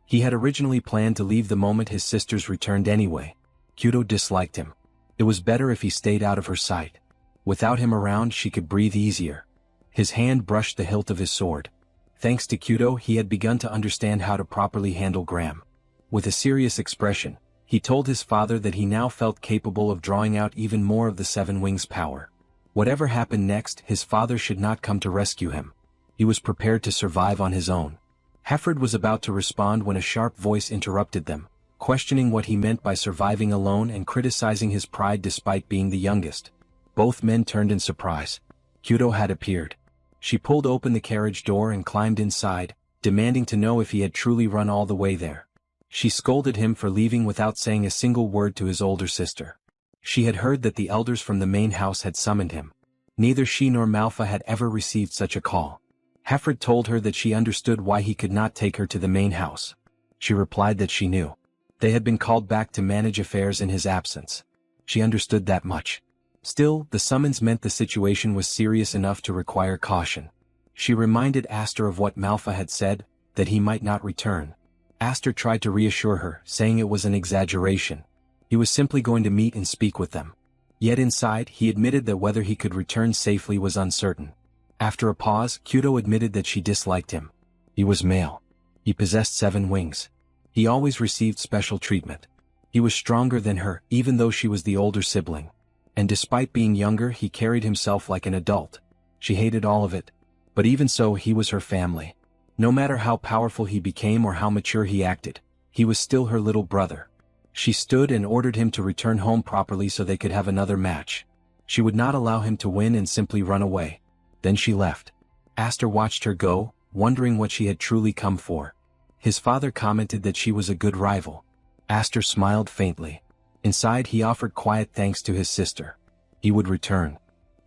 He had originally planned to leave the moment his sisters returned anyway. Kyudo disliked him. It was better if he stayed out of her sight. Without him around she could breathe easier. His hand brushed the hilt of his sword. Thanks to Kyudo he had begun to understand how to properly handle Graham. With a serious expression, he told his father that he now felt capable of drawing out even more of the 7 Wings power. Whatever happened next, his father should not come to rescue him. He was prepared to survive on his own. Hefford was about to respond when a sharp voice interrupted them, questioning what he meant by surviving alone and criticizing his pride despite being the youngest. Both men turned in surprise. Kyudo had appeared. She pulled open the carriage door and climbed inside, demanding to know if he had truly run all the way there. She scolded him for leaving without saying a single word to his older sister. She had heard that the elders from the main house had summoned him. Neither she nor Malfa had ever received such a call. Hefford told her that she understood why he could not take her to the main house. She replied that she knew. They had been called back to manage affairs in his absence. She understood that much. Still, the summons meant the situation was serious enough to require caution. She reminded Aster of what Malfa had said, that he might not return. Aster tried to reassure her, saying it was an exaggeration. He was simply going to meet and speak with them. Yet inside, he admitted that whether he could return safely was uncertain. After a pause, Kyudo admitted that she disliked him. He was male. He possessed 7 wings. He always received special treatment. He was stronger than her, even though she was the older sibling. And despite being younger, he carried himself like an adult. She hated all of it. But even so, he was her family. No matter how powerful he became or how mature he acted, he was still her little brother. She stood and ordered him to return home properly so they could have another match. She would not allow him to win and simply run away. Then she left. Aster watched her go, wondering what she had truly come for. His father commented that she was a good rival. Aster smiled faintly. Inside he offered quiet thanks to his sister. He would return.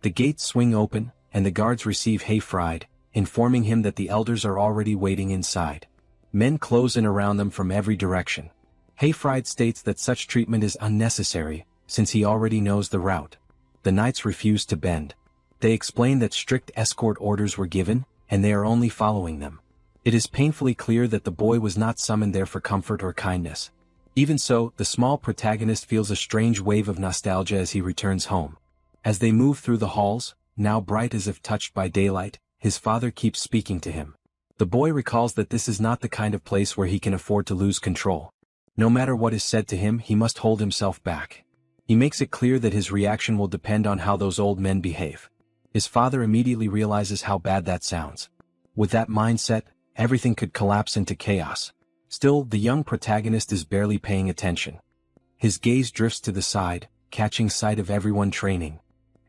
The gates swing open, and the guards receive Hayfried, informing him that the elders are already waiting inside. Men close in around them from every direction. Hayfried states that such treatment is unnecessary, since he already knows the route. The knights refuse to bend. They explain that strict escort orders were given, and they are only following them. It is painfully clear that the boy was not summoned there for comfort or kindness. Even so, the small protagonist feels a strange wave of nostalgia as he returns home. As they move through the halls, now bright as if touched by daylight, his father keeps speaking to him. The boy recalls that this is not the kind of place where he can afford to lose control. No matter what is said to him, he must hold himself back. He makes it clear that his reaction will depend on how those old men behave. His father immediately realizes how bad that sounds. With that mindset, everything could collapse into chaos. Still, the young protagonist is barely paying attention. His gaze drifts to the side, catching sight of everyone training.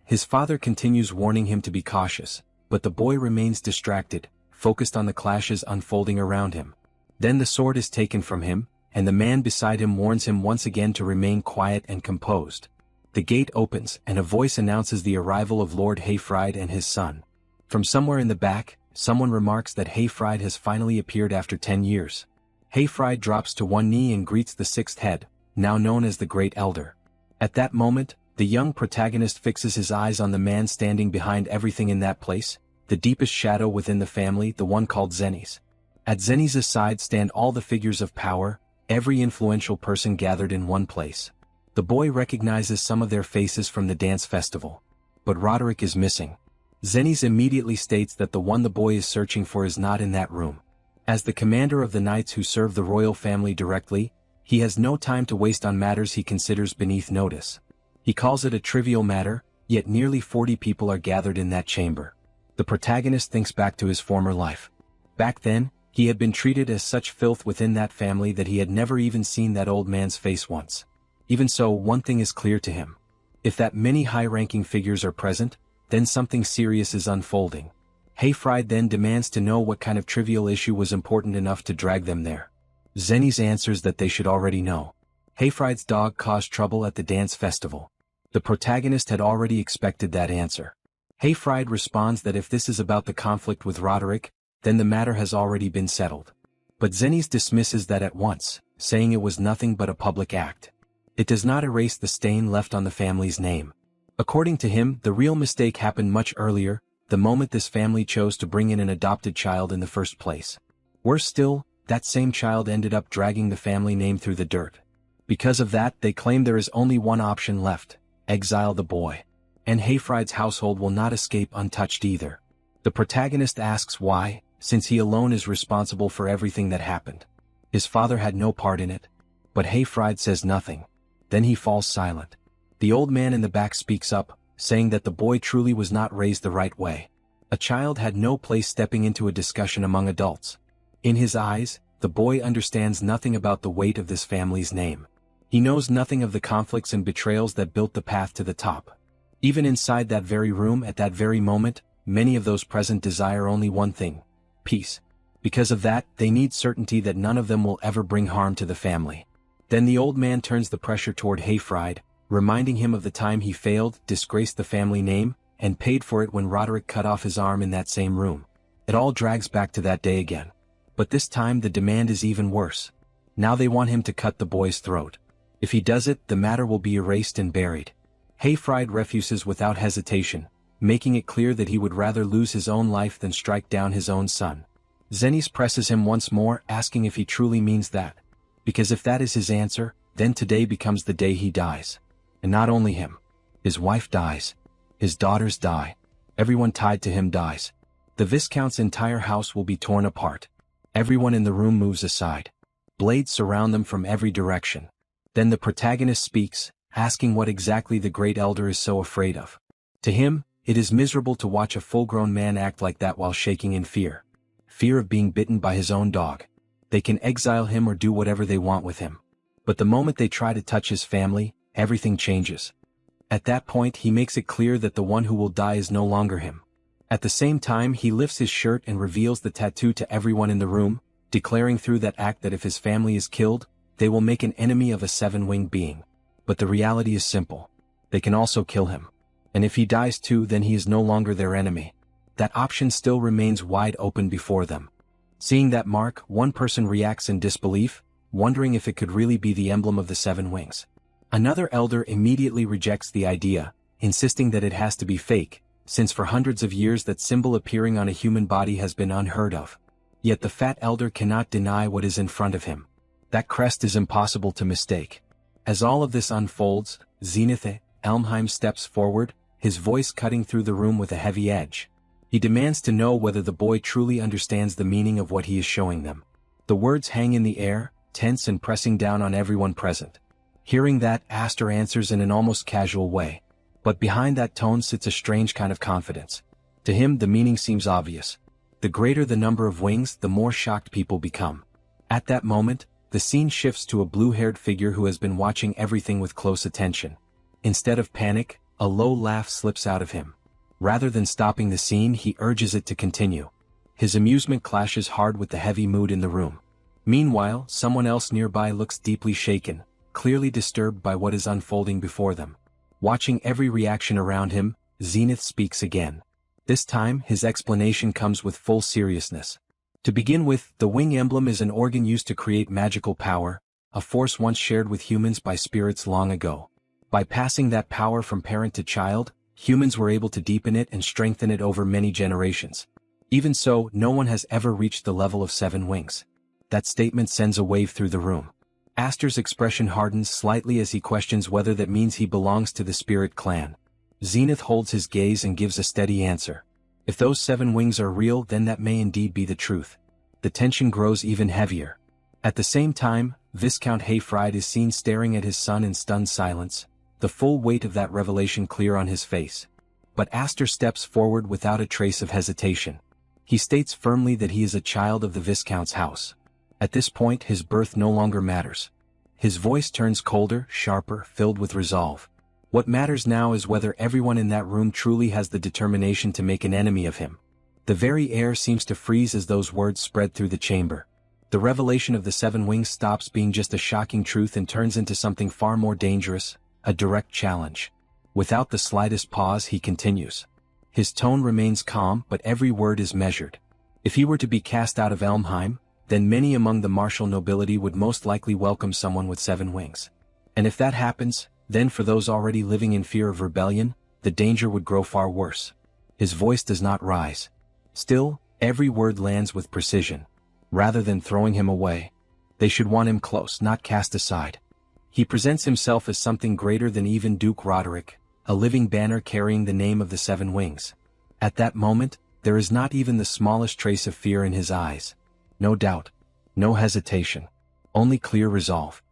His father continues warning him to be cautious, but the boy remains distracted, focused on the clashes unfolding around him. Then the sword is taken from him, and the man beside him warns him once again to remain quiet and composed. The gate opens, and a voice announces the arrival of Lord Hayfried and his son. From somewhere in the back, someone remarks that Hayfried has finally appeared after 10 years. Hayfried drops to one knee and greets the sixth head, now known as the Great Elder. At that moment, the young protagonist fixes his eyes on the man standing behind everything in that place, the deepest shadow within the family, the one called Zenny's. At Zenny's side stand all the figures of power, every influential person gathered in one place. The boy recognizes some of their faces from the dance festival. But Roderick is missing. Zenny's immediately states that the one the boy is searching for is not in that room. As the commander of the knights who serve the royal family directly, he has no time to waste on matters he considers beneath notice. He calls it a trivial matter, yet nearly 40 people are gathered in that chamber. The protagonist thinks back to his former life. Back then, he had been treated as such filth within that family that he had never even seen that old man's face once. Even so, one thing is clear to him. If that many high-ranking figures are present, then something serious is unfolding. Hayfried then demands to know what kind of trivial issue was important enough to drag them there. Zenny's answers that they should already know. Hayfried's dog caused trouble at the dance festival. The protagonist had already expected that answer. Hayfried responds that if this is about the conflict with Roderick, then the matter has already been settled. But Zenny's dismisses that at once, saying it was nothing but a public act. It does not erase the stain left on the family's name. According to him, the real mistake happened much earlier, the moment this family chose to bring in an adopted child in the first place. Worse still, that same child ended up dragging the family name through the dirt. Because of that, they claim there is only one option left: exile the boy. And Hayfried's household will not escape untouched either. The protagonist asks why, since he alone is responsible for everything that happened. His father had no part in it. But Hayfried says nothing. Then he falls silent. The old man in the back speaks up, saying that the boy truly was not raised the right way. A child had no place stepping into a discussion among adults. In his eyes, the boy understands nothing about the weight of this family's name. He knows nothing of the conflicts and betrayals that built the path to the top. Even inside that very room at that very moment, many of those present desire only one thing: peace. Because of that, they need certainty that none of them will ever bring harm to the family. Then the old man turns the pressure toward Hayfried, reminding him of the time he failed, disgraced the family name, and paid for it when Roderick cut off his arm in that same room. It all drags back to that day again. But this time the demand is even worse. Now they want him to cut the boy's throat. If he does it, the matter will be erased and buried. Hayfried refuses without hesitation, making it clear that he would rather lose his own life than strike down his own son. Zenny's presses him once more, asking if he truly means that. Because if that is his answer, then today becomes the day he dies. And not only him. His wife dies. His daughters die. Everyone tied to him dies. The Viscount's entire house will be torn apart. Everyone in the room moves aside. Blades surround them from every direction. Then the protagonist speaks, asking what exactly the Great Elder is so afraid of. To him, it is miserable to watch a full-grown man act like that while shaking in fear. Fear of being bitten by his own dog. They can exile him or do whatever they want with him. But the moment they try to touch his family, everything changes. At that point he makes it clear that the one who will die is no longer him. At the same time he lifts his shirt and reveals the tattoo to everyone in the room, declaring through that act that if his family is killed, they will make an enemy of a seven-winged being. But the reality is simple. They can also kill him. And if he dies too, then he is no longer their enemy. That option still remains wide open before them. Seeing that mark, one person reacts in disbelief, wondering if it could really be the emblem of the seven wings. Another elder immediately rejects the idea, insisting that it has to be fake, since for hundreds of years that symbol appearing on a human body has been unheard of. Yet the fat elder cannot deny what is in front of him. That crest is impossible to mistake. As all of this unfolds, Zenith Elmheim steps forward, his voice cutting through the room with a heavy edge. He demands to know whether the boy truly understands the meaning of what he is showing them. The words hang in the air, tense and pressing down on everyone present. Hearing that, Aster answers in an almost casual way. But behind that tone sits a strange kind of confidence. To him, the meaning seems obvious. The greater the number of wings, the more shocked people become. At that moment, the scene shifts to a blue-haired figure who has been watching everything with close attention. Instead of panic, a low laugh slips out of him. Rather than stopping the scene, he urges it to continue. His amusement clashes hard with the heavy mood in the room. Meanwhile, someone else nearby looks deeply shaken, clearly disturbed by what is unfolding before them. Watching every reaction around him, Zenith speaks again. This time, his explanation comes with full seriousness. To begin with, the wing emblem is an organ used to create magical power, a force once shared with humans by spirits long ago. By passing that power from parent to child, humans were able to deepen it and strengthen it over many generations. Even so, no one has ever reached the level of seven wings. That statement sends a wave through the room. Aster's expression hardens slightly as he questions whether that means he belongs to the spirit clan. Zenith holds his gaze and gives a steady answer. If those seven wings are real, then that may indeed be the truth. The tension grows even heavier. At the same time, Viscount Hayfried is seen staring at his son in stunned silence, the full weight of that revelation clear on his face. But Aster steps forward without a trace of hesitation. He states firmly that he is a child of the Viscount's house. At this point, his birth no longer matters. His voice turns colder, sharper, filled with resolve. What matters now is whether everyone in that room truly has the determination to make an enemy of him. The very air seems to freeze as those words spread through the chamber. The revelation of the seven wings stops being just a shocking truth and turns into something far more dangerous, a direct challenge. Without the slightest pause, he continues. His tone remains calm, but every word is measured. If he were to be cast out of Elmheim, then many among the martial nobility would most likely welcome someone with seven wings. And if that happens, then for those already living in fear of rebellion, the danger would grow far worse. His voice does not rise. Still, every word lands with precision. Rather than throwing him away, they should want him close, not cast aside. He presents himself as something greater than even Duke Roderick, a living banner carrying the name of the seven wings. At that moment, there is not even the smallest trace of fear in his eyes. No doubt, no hesitation, only clear resolve.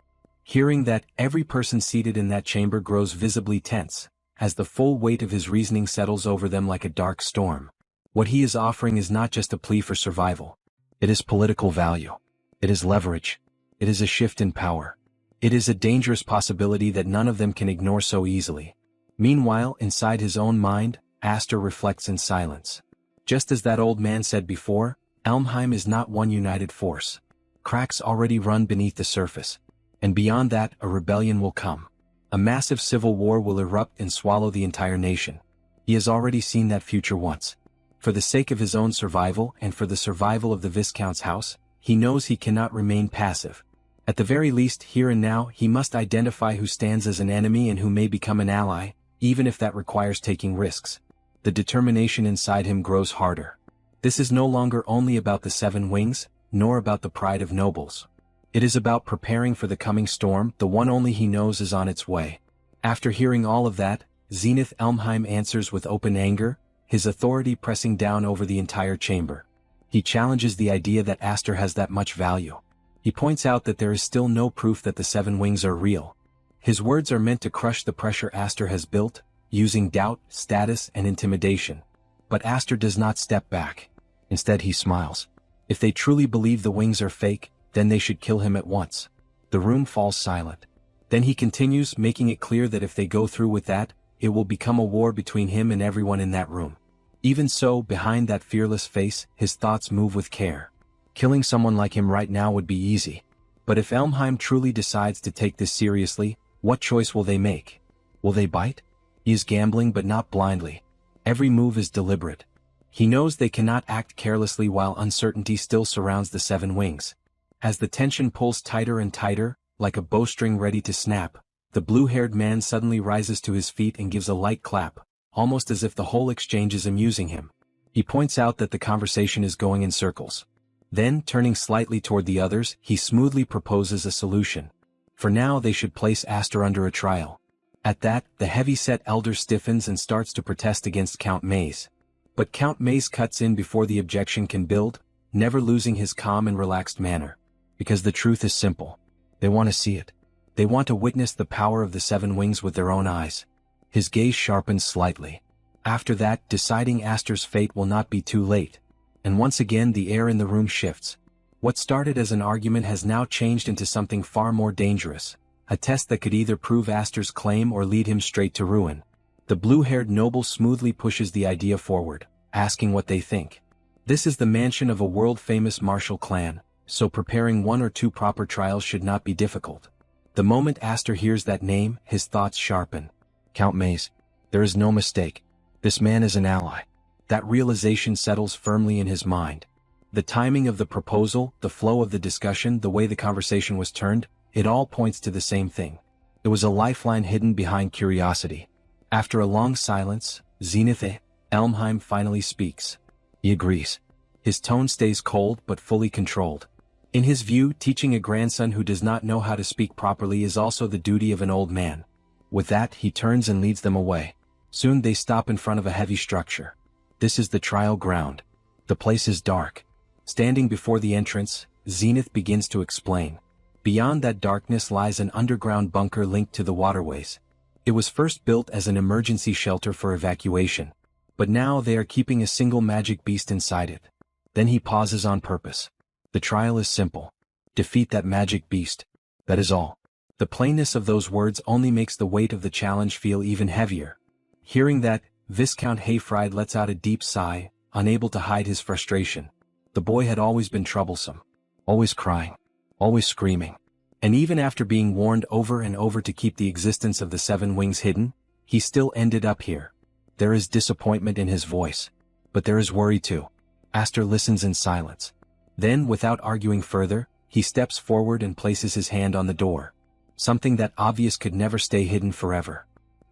Hearing that, every person seated in that chamber grows visibly tense, as the full weight of his reasoning settles over them like a dark storm. What he is offering is not just a plea for survival. It is political value. It is leverage. It is a shift in power. It is a dangerous possibility that none of them can ignore so easily. Meanwhile, inside his own mind, Aster reflects in silence. Just as that old man said before, Elmheim is not one united force. Cracks already run beneath the surface. And beyond that, a rebellion will come. A massive civil war will erupt and swallow the entire nation. He has already seen that future once. For the sake of his own survival and for the survival of the Viscount's house, he knows he cannot remain passive. At the very least, here and now, he must identify who stands as an enemy and who may become an ally, even if that requires taking risks. The determination inside him grows harder. This is no longer only about the seven wings, nor about the pride of nobles. It is about preparing for the coming storm, the one only he knows is on its way. After hearing all of that, Zenith Elmheim answers with open anger, his authority pressing down over the entire chamber. He challenges the idea that Aster has that much value. He points out that there is still no proof that the seven wings are real. His words are meant to crush the pressure Aster has built, using doubt, status, and intimidation. But Aster does not step back. Instead, he smiles. If they truly believe the wings are fake, then they should kill him at once. The room falls silent. Then he continues, making it clear that if they go through with that, it will become a war between him and everyone in that room. Even so, behind that fearless face, his thoughts move with care. Killing someone like him right now would be easy. But if Elmheim truly decides to take this seriously, what choice will they make? Will they bite? He is gambling but not blindly. Every move is deliberate. He knows they cannot act carelessly while uncertainty still surrounds the seven wings. As the tension pulls tighter and tighter, like a bowstring ready to snap, the blue-haired man suddenly rises to his feet and gives a light clap, almost as if the whole exchange is amusing him. He points out that the conversation is going in circles. Then, turning slightly toward the others, he smoothly proposes a solution. For now they should place Aster under a trial. At that, the heavy-set elder stiffens and starts to protest against Count Maze. But Count Maze cuts in before the objection can build, never losing his calm and relaxed manner. Because the truth is simple. They want to see it. They want to witness the power of the seven wings with their own eyes. His gaze sharpens slightly. After that, deciding Aster's fate will not be too late. And once again the air in the room shifts. What started as an argument has now changed into something far more dangerous. A test that could either prove Aster's claim or lead him straight to ruin. The blue-haired noble smoothly pushes the idea forward, asking what they think. This is the mansion of a world-famous martial clan, so preparing one or two proper trials should not be difficult. The moment Aster hears that name, his thoughts sharpen. Count Maze. There is no mistake. This man is an ally. That realization settles firmly in his mind. The timing of the proposal, the flow of the discussion, the way the conversation was turned, it all points to the same thing. It was a lifeline hidden behind curiosity. After a long silence, Zenith Elmheim finally speaks. He agrees. His tone stays cold but fully controlled. In his view, teaching a grandson who does not know how to speak properly is also the duty of an old man. With that, he turns and leads them away. Soon they stop in front of a heavy structure. This is the trial ground. The place is dark. Standing before the entrance, Zenith begins to explain. Beyond that darkness lies an underground bunker linked to the waterways. It was first built as an emergency shelter for evacuation. But now they are keeping a single magic beast inside it. Then he pauses on purpose. The trial is simple. Defeat that magic beast. That is all. The plainness of those words only makes the weight of the challenge feel even heavier. Hearing that, Viscount Hayfried lets out a deep sigh, unable to hide his frustration. The boy had always been troublesome. Always crying. Always screaming. And even after being warned over and over to keep the existence of the seven wings hidden, he still ended up here. There is disappointment in his voice. But there is worry too. Aster listens in silence. Then, without arguing further, he steps forward and places his hand on the door. Something that obvious could never stay hidden forever.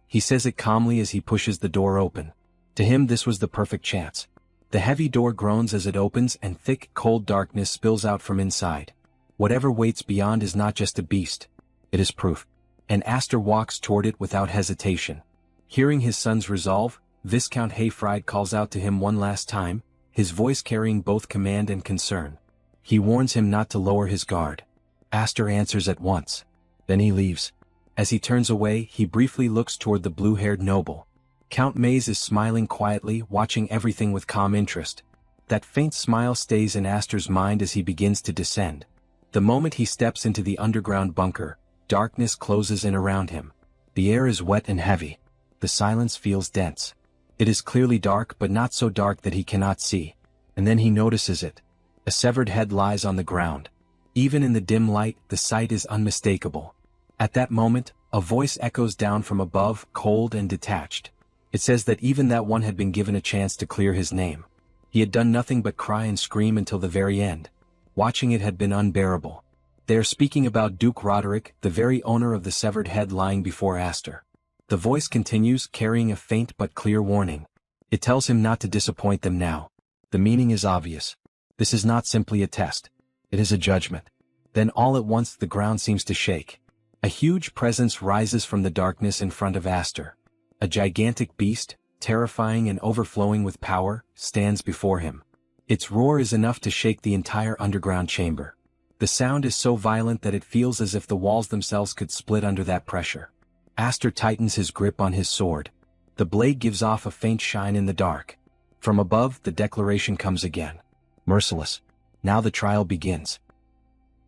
He says it calmly as he pushes the door open. To him this was the perfect chance. The heavy door groans as it opens and thick, cold darkness spills out from inside. Whatever waits beyond is not just a beast. It is proof. And Aster walks toward it without hesitation. Hearing his son's resolve, Viscount Hayfried calls out to him one last time, his voice carrying both command and concern. He warns him not to lower his guard. Aster answers at once. Then he leaves. As he turns away, he briefly looks toward the blue-haired noble. Count Maze is smiling quietly, watching everything with calm interest. That faint smile stays in Aster's mind as he begins to descend. The moment he steps into the underground bunker, darkness closes in around him. The air is wet and heavy. The silence feels dense. It is clearly dark but not so dark that he cannot see. And then he notices it. A severed head lies on the ground. Even in the dim light, the sight is unmistakable. At that moment, a voice echoes down from above, cold and detached. It says that even that one had been given a chance to clear his name. He had done nothing but cry and scream until the very end. Watching it had been unbearable. They are speaking about Duke Roderick, the very owner of the severed head lying before Aster. The voice continues, carrying a faint but clear warning. It tells him not to disappoint them now. The meaning is obvious. This is not simply a test. It is a judgment. Then all at once the ground seems to shake. A huge presence rises from the darkness in front of Aster. A gigantic beast, terrifying and overflowing with power, stands before him. Its roar is enough to shake the entire underground chamber. The sound is so violent that it feels as if the walls themselves could split under that pressure. Aster tightens his grip on his sword. The blade gives off a faint shine in the dark. From above, the declaration comes again. Merciless. Now the trial begins.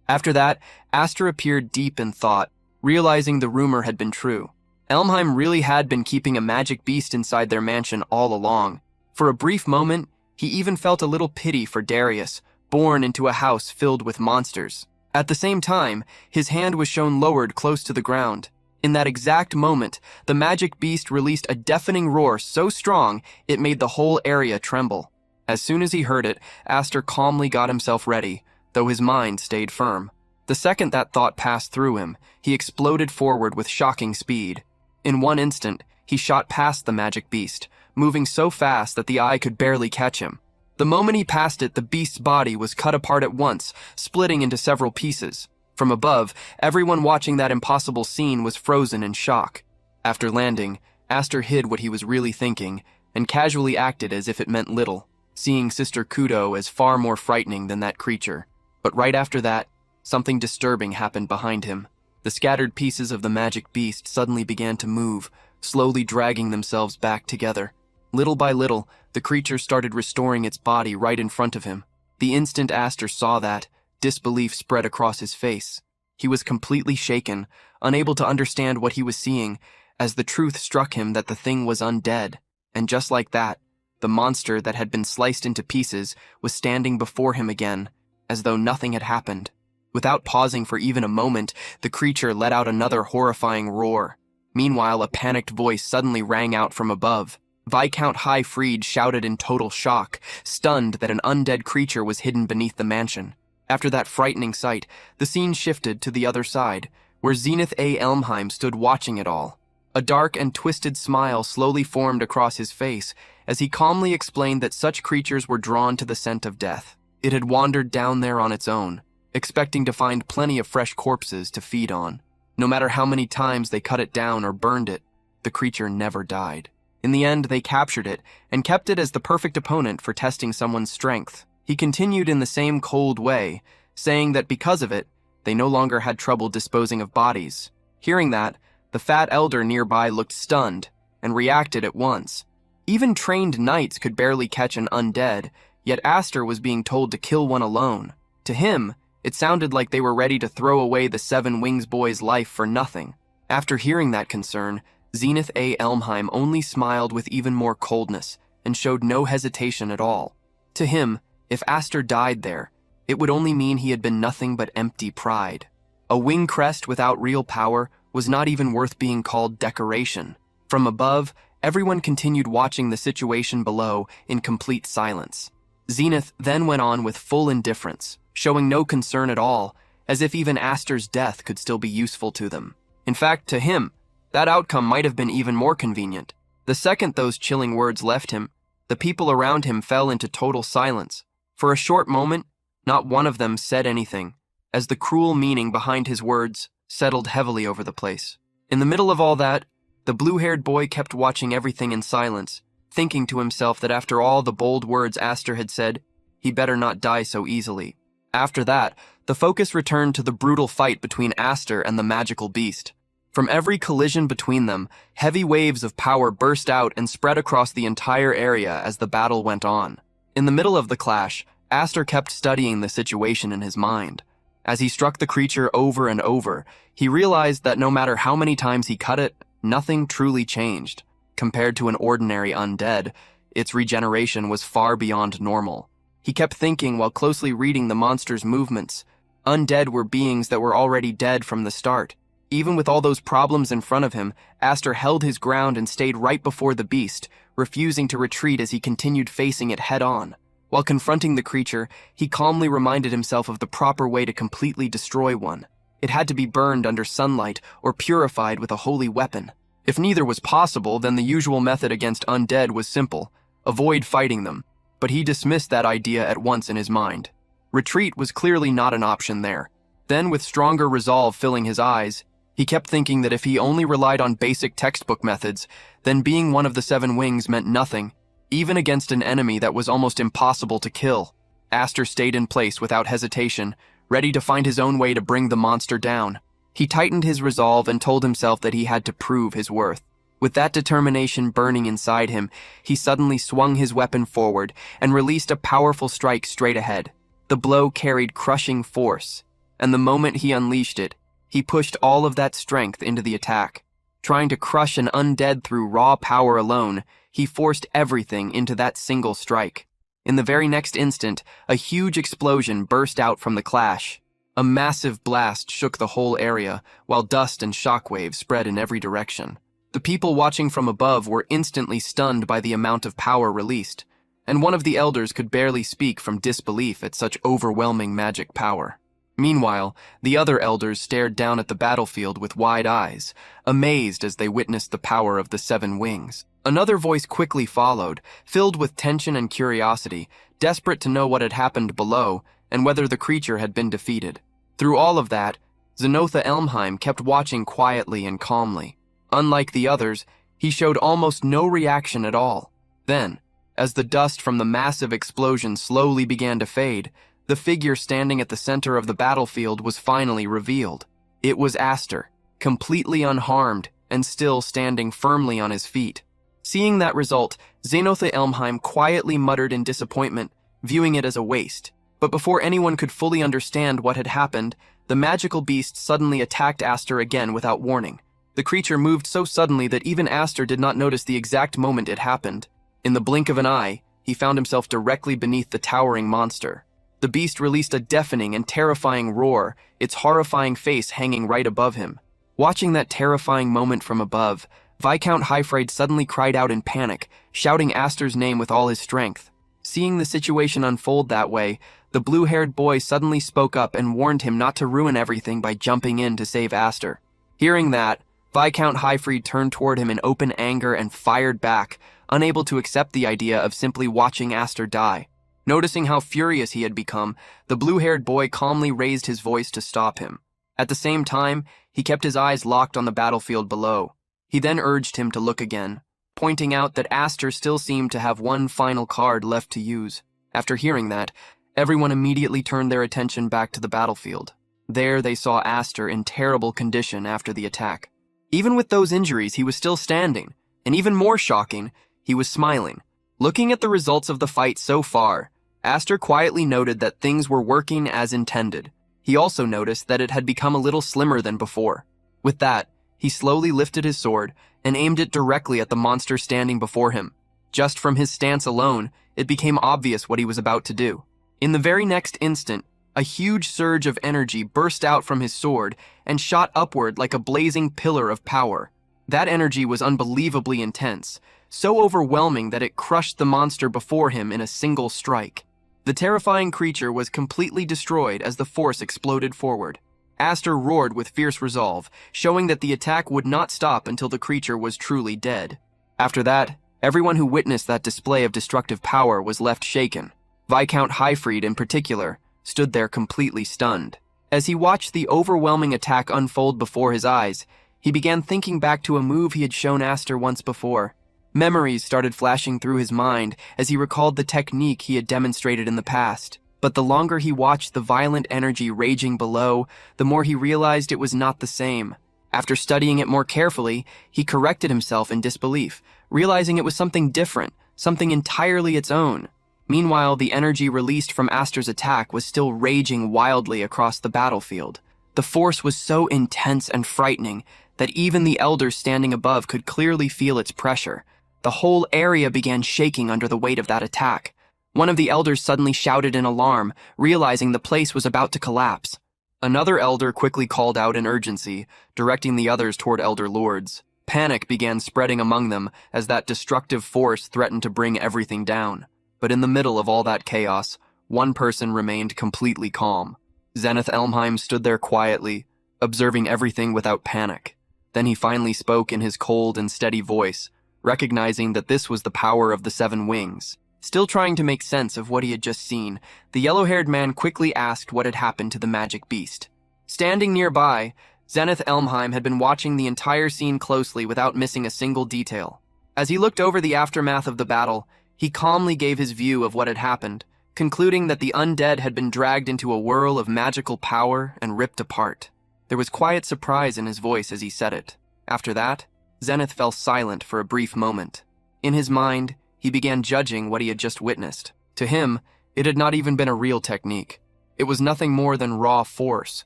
After that, Aster appeared deep in thought, realizing the rumor had been true. Elmheim really had been keeping a magic beast inside their mansion all along. For a brief moment, he even felt a little pity for Darius, born into a house filled with monsters. At the same time, his hand was shown lowered close to the ground. In that exact moment, the magic beast released a deafening roar so strong it made the whole area tremble. As soon as he heard it, Aster calmly got himself ready, though his mind stayed firm. The second that thought passed through him, he exploded forward with shocking speed. In one instant, he shot past the magic beast, moving so fast that the eye could barely catch him. The moment he passed it, the beast's body was cut apart at once, splitting into several pieces. From above, everyone watching that impossible scene was frozen in shock. After landing, Aster hid what he was really thinking and casually acted as if it meant little, seeing Sister Kudo as far more frightening than that creature. But right after that, something disturbing happened behind him. The scattered pieces of the magic beast suddenly began to move, slowly dragging themselves back together. Little by little, the creature started restoring its body right in front of him. The instant Aster saw that, disbelief spread across his face. He was completely shaken, unable to understand what he was seeing, as the truth struck him that the thing was undead. And just like that, the monster that had been sliced into pieces was standing before him again, as though nothing had happened. Without pausing for even a moment, the creature let out another horrifying roar. Meanwhile, a panicked voice suddenly rang out from above. Viscount Highfried shouted in total shock, stunned that an undead creature was hidden beneath the mansion. After that frightening sight, the scene shifted to the other side, where Zenith A. Elmheim stood watching it all. A dark and twisted smile slowly formed across his face as he calmly explained that such creatures were drawn to the scent of death. It had wandered down there on its own, expecting to find plenty of fresh corpses to feed on. No matter how many times they cut it down or burned it, the creature never died. In the end, they captured it and kept it as the perfect opponent for testing someone's strength. He continued in the same cold way, saying that because of it, they no longer had trouble disposing of bodies. Hearing that, the fat elder nearby looked stunned and reacted at once. Even trained knights could barely catch an undead, yet Aster was being told to kill one alone. To him, it sounded like they were ready to throw away the Seven Wings boy's life for nothing. After hearing that concern, Zenith A. Elmheim only smiled with even more coldness and showed no hesitation at all. To him, if Aster died there, it would only mean he had been nothing but empty pride. A wing crest without real power was not even worth being called decoration. From above, everyone continued watching the situation below in complete silence. Zenith then went on with full indifference, showing no concern at all, as if even Aster's death could still be useful to them. In fact, to him, that outcome might have been even more convenient. The second those chilling words left him, the people around him fell into total silence. For a short moment, not one of them said anything, as the cruel meaning behind his words settled heavily over the place. In the middle of all that, the blue-haired boy kept watching everything in silence, thinking to himself that after all the bold words Aster had said, he better not die so easily. After that, the focus returned to the brutal fight between Aster and the magical beast. From every collision between them, heavy waves of power burst out and spread across the entire area as the battle went on. In the middle of the clash, Aster kept studying the situation in his mind. As he struck the creature over and over, he realized that no matter how many times he cut it, nothing truly changed. Compared to an ordinary undead, its regeneration was far beyond normal. He kept thinking while closely reading the monster's movements. Undead were beings that were already dead from the start. Even with all those problems in front of him, Aster held his ground and stayed right before the beast, refusing to retreat as he continued facing it head-on. While confronting the creature, he calmly reminded himself of the proper way to completely destroy one. It had to be burned under sunlight or purified with a holy weapon. If neither was possible, then the usual method against undead was simple: avoid fighting them. But he dismissed that idea at once in his mind. Retreat was clearly not an option there. Then, with stronger resolve filling his eyes, he kept thinking that if he only relied on basic textbook methods, then being one of the Seven Wings meant nothing, even against an enemy that was almost impossible to kill. Aster stayed in place without hesitation, ready to find his own way to bring the monster down. He tightened his resolve and told himself that he had to prove his worth. With that determination burning inside him, he suddenly swung his weapon forward and released a powerful strike straight ahead. The blow carried crushing force, and the moment he unleashed it, he pushed all of that strength into the attack. Trying to crush an undead through raw power alone, he forced everything into that single strike. In the very next instant, a huge explosion burst out from the clash. A massive blast shook the whole area, while dust and shockwaves spread in every direction. The people watching from above were instantly stunned by the amount of power released, and one of the elders could barely speak from disbelief at such overwhelming magic power. Meanwhile, the other elders stared down at the battlefield with wide eyes, amazed as they witnessed the power of the 7 wings. Another voice quickly followed, filled with tension and curiosity, desperate to know what had happened below and whether the creature had been defeated. Through all of that, Zenotha Elmheim kept watching quietly and calmly. Unlike the others, he showed almost no reaction at all. Then, as the dust from the massive explosion slowly began to fade, the figure standing at the center of the battlefield was finally revealed. It was Aster, completely unharmed and still standing firmly on his feet. Seeing that result, Zenotha Elmheim quietly muttered in disappointment, viewing it as a waste. But before anyone could fully understand what had happened, the magical beast suddenly attacked Aster again without warning. The creature moved so suddenly that even Aster did not notice the exact moment it happened. In the blink of an eye, he found himself directly beneath the towering monster. The beast released a deafening and terrifying roar, its horrifying face hanging right above him. Watching that terrifying moment from above, Viscount Highfried suddenly cried out in panic, shouting Aster's name with all his strength. Seeing the situation unfold that way, the blue-haired boy suddenly spoke up and warned him not to ruin everything by jumping in to save Aster. Hearing that, Viscount Highfried turned toward him in open anger and fired back, unable to accept the idea of simply watching Aster die. Noticing how furious he had become, the blue-haired boy calmly raised his voice to stop him. At the same time, he kept his eyes locked on the battlefield below. He then urged him to look again, pointing out that Aster still seemed to have one final card left to use. After hearing that, everyone immediately turned their attention back to the battlefield. There they saw Aster in terrible condition after the attack. Even with those injuries, he was still standing, and even more shocking, he was smiling. Looking at the results of the fight so far, Aster quietly noted that things were working as intended. He also noticed that it had become a little slimmer than before. With that, he slowly lifted his sword and aimed it directly at the monster standing before him. Just from his stance alone, it became obvious what he was about to do. In the very next instant, a huge surge of energy burst out from his sword and shot upward like a blazing pillar of power. That energy was unbelievably intense, so overwhelming that it crushed the monster before him in a single strike. The terrifying creature was completely destroyed as the force exploded forward. Aster roared with fierce resolve, showing that the attack would not stop until the creature was truly dead. After that, everyone who witnessed that display of destructive power was left shaken. Viscount Highfried, in particular, stood there completely stunned. As he watched the overwhelming attack unfold before his eyes, he began thinking back to a move he had shown Aster once before. Memories started flashing through his mind as he recalled the technique he had demonstrated in the past. But the longer he watched the violent energy raging below, the more he realized it was not the same. After studying it more carefully, he corrected himself in disbelief, realizing it was something different, something entirely its own. Meanwhile, the energy released from Aster's attack was still raging wildly across the battlefield. The force was so intense and frightening that even the elders standing above could clearly feel its pressure. The whole area began shaking under the weight of that attack. One of the elders suddenly shouted in alarm, realizing the place was about to collapse. Another elder quickly called out in urgency, directing the others toward elder lords. Panic began spreading among them as that destructive force threatened to bring everything down. But in the middle of all that chaos, one person remained completely calm. Zenith Elmheim stood there quietly, observing everything without panic. Then he finally spoke in his cold and steady voice, recognizing that this was the power of the 7 wings. Still trying to make sense of what he had just seen, the yellow-haired man quickly asked what had happened to the magic beast. Standing nearby, Zenith Elmheim had been watching the entire scene closely without missing a single detail. As he looked over the aftermath of the battle, he calmly gave his view of what had happened, concluding that the undead had been dragged into a whirl of magical power and ripped apart. There was quiet surprise in his voice as he said it. After that, Zenith fell silent for a brief moment. In his mind, he began judging what he had just witnessed. To him, it had not even been a real technique. It was nothing more than raw force,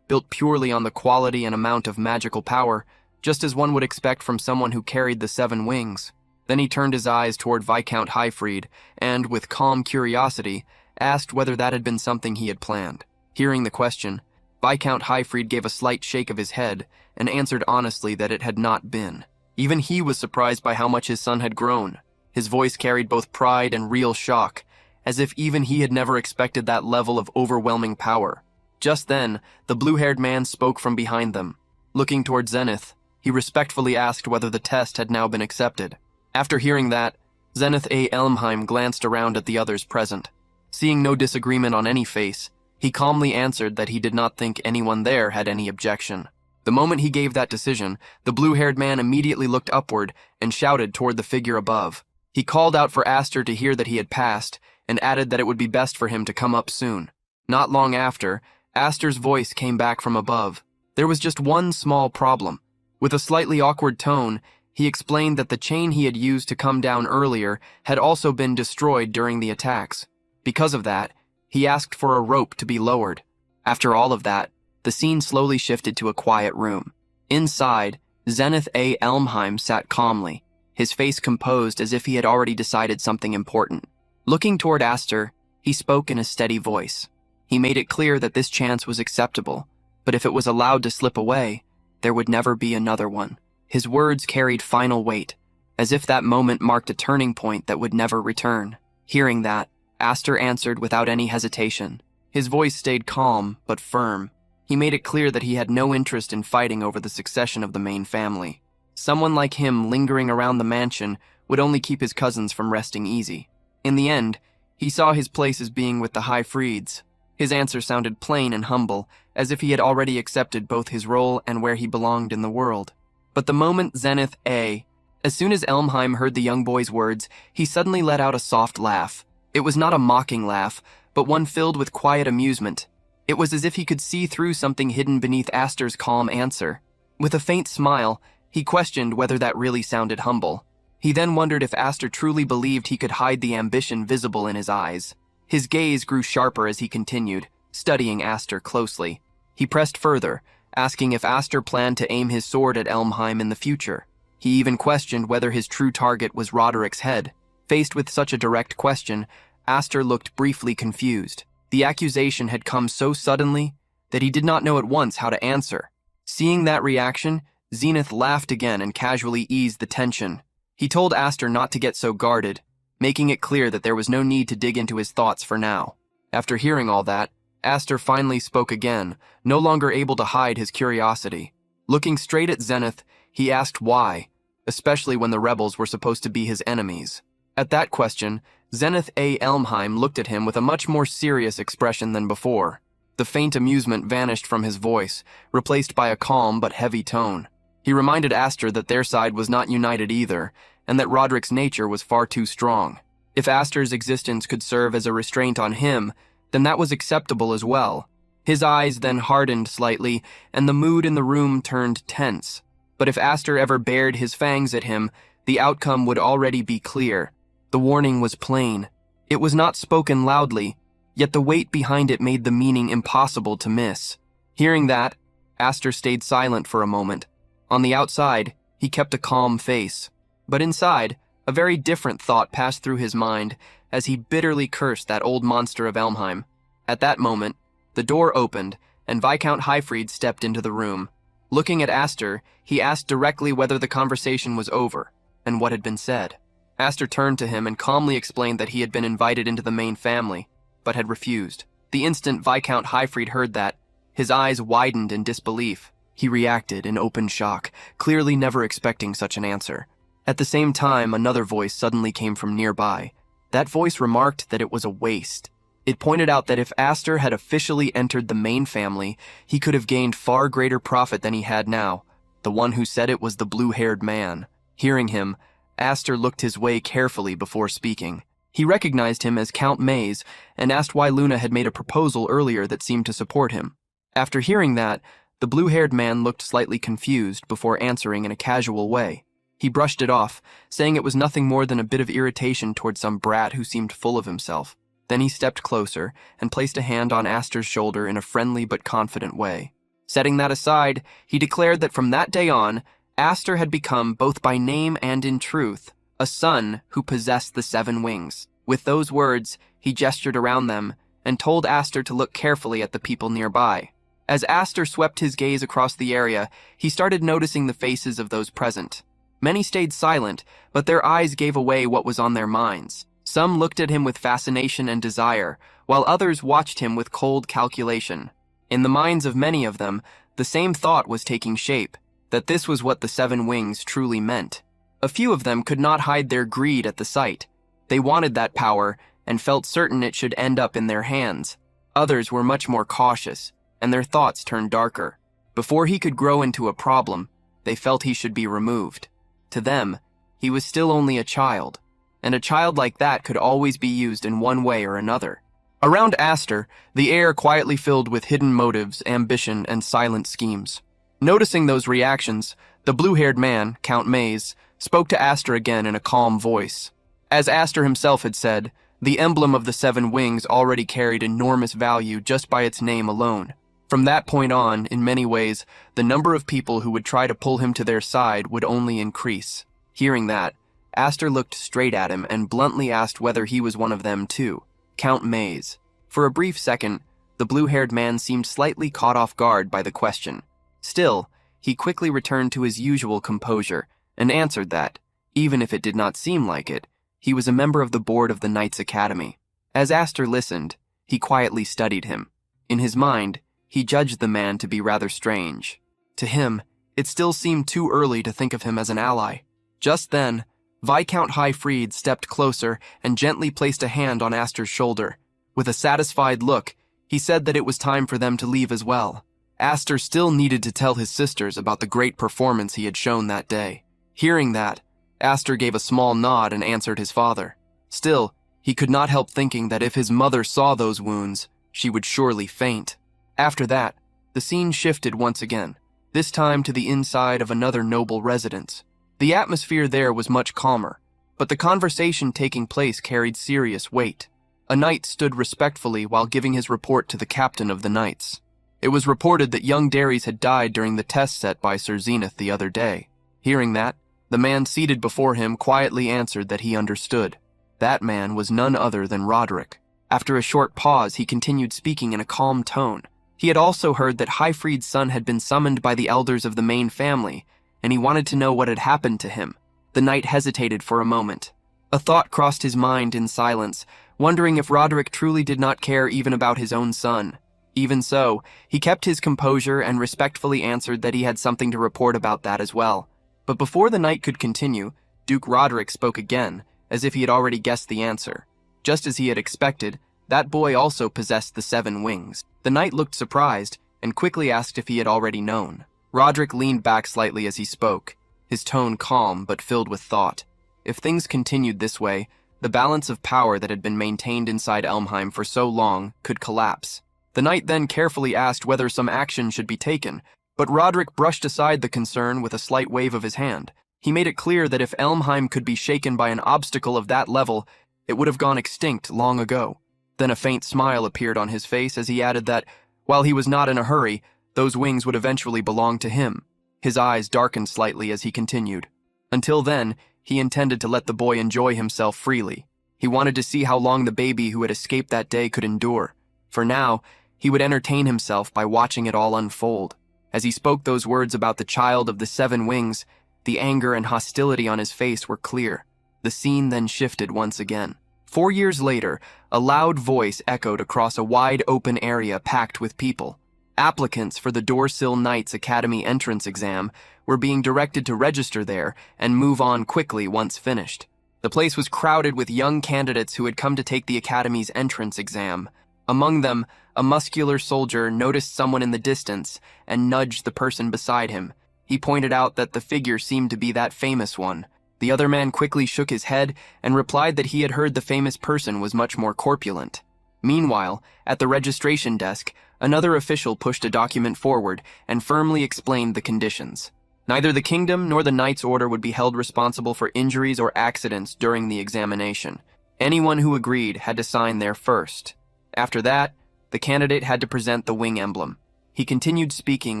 built purely on the quality and amount of magical power, just as one would expect from someone who carried the 7 wings. Then he turned his eyes toward Viscount Highfried and, with calm curiosity, asked whether that had been something he had planned. Hearing the question, Viscount Highfried gave a slight shake of his head and answered honestly that it had not been. Even he was surprised by how much his son had grown. His voice carried both pride and real shock, as if even he had never expected that level of overwhelming power. Just then, the blue-haired man spoke from behind them. Looking toward Zenith, he respectfully asked whether the test had now been accepted. After hearing that, Zenith A. Elmheim glanced around at the others present. Seeing no disagreement on any face, he calmly answered that he did not think anyone there had any objection. The moment he gave that decision, the blue-haired man immediately looked upward and shouted toward the figure above. He called out for Aster to hear that he had passed, and added that it would be best for him to come up soon. Not long after, Aster's voice came back from above. There was just one small problem. With a slightly awkward tone, he explained that the chain he had used to come down earlier had also been destroyed during the attacks. Because of that, he asked for a rope to be lowered. After all of that, the scene slowly shifted to a quiet room. Inside, Zenith A. Elmheim sat calmly, his face composed as if he had already decided something important. Looking toward Aster, he spoke in a steady voice. He made it clear that this chance was acceptable, but if it was allowed to slip away, there would never be another one. His words carried final weight, as if that moment marked a turning point that would never return. Hearing that, Aster answered without any hesitation. His voice stayed calm, but firm. He made it clear that he had no interest in fighting over the succession of the main family. Someone like him lingering around the mansion would only keep his cousins from resting easy. In the end, he saw his place as being with the Highfrieds. His answer sounded plain and humble, as if he had already accepted both his role and where he belonged in the world. But the moment Zenith A. As soon as Elmheim heard the young boy's words, he suddenly let out a soft laugh. It was not a mocking laugh, but one filled with quiet amusement. It was as if he could see through something hidden beneath Aster's calm answer. With a faint smile, he questioned whether that really sounded humble. He then wondered if Aster truly believed he could hide the ambition visible in his eyes. His gaze grew sharper as he continued, studying Aster closely. He pressed further, asking if Aster planned to aim his sword at Elmheim in the future. He even questioned whether his true target was Roderick's head. Faced with such a direct question, Aster looked briefly confused. The accusation had come so suddenly that he did not know at once how to answer. Seeing that reaction, Zenith laughed again and casually eased the tension. He told Aster not to get so guarded, making it clear that there was no need to dig into his thoughts for now. After hearing all that, Aster finally spoke again, no longer able to hide his curiosity. Looking straight at Zenith, he asked why, especially when the rebels were supposed to be his enemies. At that question, Zenith A. Elmheim looked at him with a much more serious expression than before. The faint amusement vanished from his voice, replaced by a calm but heavy tone. He reminded Aster that their side was not united either, and that Roderick's nature was far too strong. If Aster's existence could serve as a restraint on him, then that was acceptable as well. His eyes then hardened slightly, and the mood in the room turned tense. But if Aster ever bared his fangs at him, the outcome would already be clear. The warning was plain. It was not spoken loudly, yet the weight behind it made the meaning impossible to miss. Hearing that, Aster stayed silent for a moment. On the outside, he kept a calm face. But inside, a very different thought passed through his mind as he bitterly cursed that old monster of Elmheim. At that moment, the door opened, and Viscount Highfried stepped into the room. Looking at Aster, he asked directly whether the conversation was over, and what had been said. Aster turned to him and calmly explained that he had been invited into the main family, but had refused. The instant Viscount Highfried heard that, his eyes widened in disbelief. He reacted in open shock, clearly never expecting such an answer. At the same time, another voice suddenly came from nearby. That voice remarked that it was a waste. It pointed out that if Aster had officially entered the main family, he could have gained far greater profit than he had now. The one who said it was the blue-haired man. Hearing him, Aster looked his way carefully before speaking. He recognized him as Count Mays and asked why Luna had made a proposal earlier that seemed to support him. After hearing that, the blue-haired man looked slightly confused before answering in a casual way. He brushed it off, saying it was nothing more than a bit of irritation toward some brat who seemed full of himself. Then he stepped closer and placed a hand on Aster's shoulder in a friendly but confident way. Setting that aside, he declared that from that day on, Aster had become, both by name and in truth, a son who possessed the 7 wings. With those words, he gestured around them and told Aster to look carefully at the people nearby. As Aster swept his gaze across the area, he started noticing the faces of those present. Many stayed silent, but their eyes gave away what was on their minds. Some looked at him with fascination and desire, while others watched him with cold calculation. In the minds of many of them, the same thought was taking shape, that this was what the 7 wings truly meant. A few of them could not hide their greed at the sight. They wanted that power and felt certain it should end up in their hands. Others were much more cautious, and their thoughts turned darker. Before he could grow into a problem, they felt he should be removed. To them, he was still only a child, and a child like that could always be used in one way or another. Around Aster, the air quietly filled with hidden motives, ambition, and silent schemes. Noticing those reactions, the blue-haired man, Count Maze, spoke to Aster again in a calm voice. As Aster himself had said, the emblem of the 7 wings already carried enormous value just by its name alone. From that point on, in many ways, the number of people who would try to pull him to their side would only increase. Hearing that, Aster looked straight at him and bluntly asked whether he was one of them too. Count Maze. For a brief second, the blue-haired man seemed slightly caught off guard by the question. Still, he quickly returned to his usual composure and answered that, even if it did not seem like it, he was a member of the board of the Knights Academy. As Aster listened, he quietly studied him. In his mind, he judged the man to be rather strange. To him, it still seemed too early to think of him as an ally. Just then, Viscount Highfried stepped closer and gently placed a hand on Aster's shoulder. With a satisfied look, he said that it was time for them to leave as well. Aster still needed to tell his sisters about the great performance he had shown that day. Hearing that, Aster gave a small nod and answered his father. Still, he could not help thinking that if his mother saw those wounds, she would surely faint. After that, the scene shifted once again, this time to the inside of another noble residence. The atmosphere there was much calmer, but the conversation taking place carried serious weight. A knight stood respectfully while giving his report to the captain of the knights. It was reported that young Dares had died during the test set by Sir Zenith the other day. Hearing that, the man seated before him quietly answered that he understood. That man was none other than Roderick. After a short pause, he continued speaking in a calm tone. He had also heard that Highfried's son had been summoned by the elders of the main family, and he wanted to know what had happened to him. The knight hesitated for a moment. A thought crossed his mind in silence, wondering if Roderick truly did not care even about his own son. Even so, he kept his composure and respectfully answered that he had something to report about that as well. But before the knight could continue, Duke Roderick spoke again, as if he had already guessed the answer. Just as he had expected, that boy also possessed the 7 wings. The knight looked surprised and quickly asked if he had already known. Roderick leaned back slightly as he spoke, his tone calm but filled with thought. If things continued this way, the balance of power that had been maintained inside Elmheim for so long could collapse. The knight then carefully asked whether some action should be taken, but Roderick brushed aside the concern with a slight wave of his hand. He made it clear that if Elmheim could be shaken by an obstacle of that level, it would have gone extinct long ago. Then a faint smile appeared on his face as he added that, while he was not in a hurry, those wings would eventually belong to him. His eyes darkened slightly as he continued. Until then, he intended to let the boy enjoy himself freely. He wanted to see how long the baby who had escaped that day could endure. For now, he would entertain himself by watching it all unfold. As he spoke those words about the child of the 7 wings, the anger and hostility on his face were clear. The scene then shifted once again. 4 years later, a loud voice echoed across a wide open area packed with people. Applicants for the Dorsil Knights Academy entrance exam were being directed to register there and move on quickly once finished. The place was crowded with young candidates who had come to take the Academy's entrance exam. Among them, a muscular soldier noticed someone in the distance and nudged the person beside him. He pointed out that the figure seemed to be that famous one. The other man quickly shook his head and replied that he had heard the famous person was much more corpulent. Meanwhile, at the registration desk, another official pushed a document forward and firmly explained the conditions. Neither the kingdom nor the Knights Order would be held responsible for injuries or accidents during the examination. Anyone who agreed had to sign there first. After that, the candidate had to present the wing emblem. He continued speaking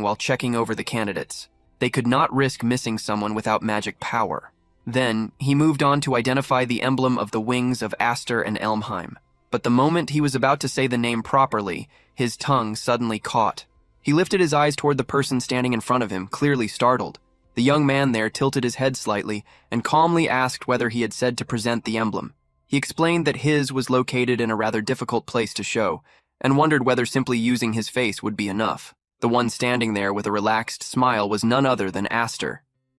while checking over the candidates. They could not risk missing someone without magic power. Then, he moved on to identify the emblem of the wings of Aster and Elmheim. But the moment he was about to say the name properly, his tongue suddenly caught. He lifted his eyes toward the person standing in front of him, clearly startled. The young man there tilted his head slightly and calmly asked whether he had said to present the emblem. He explained that his was located in a rather difficult place to show, and wondered whether simply using his face would be enough. The one standing there with a relaxed smile was none other than Aster.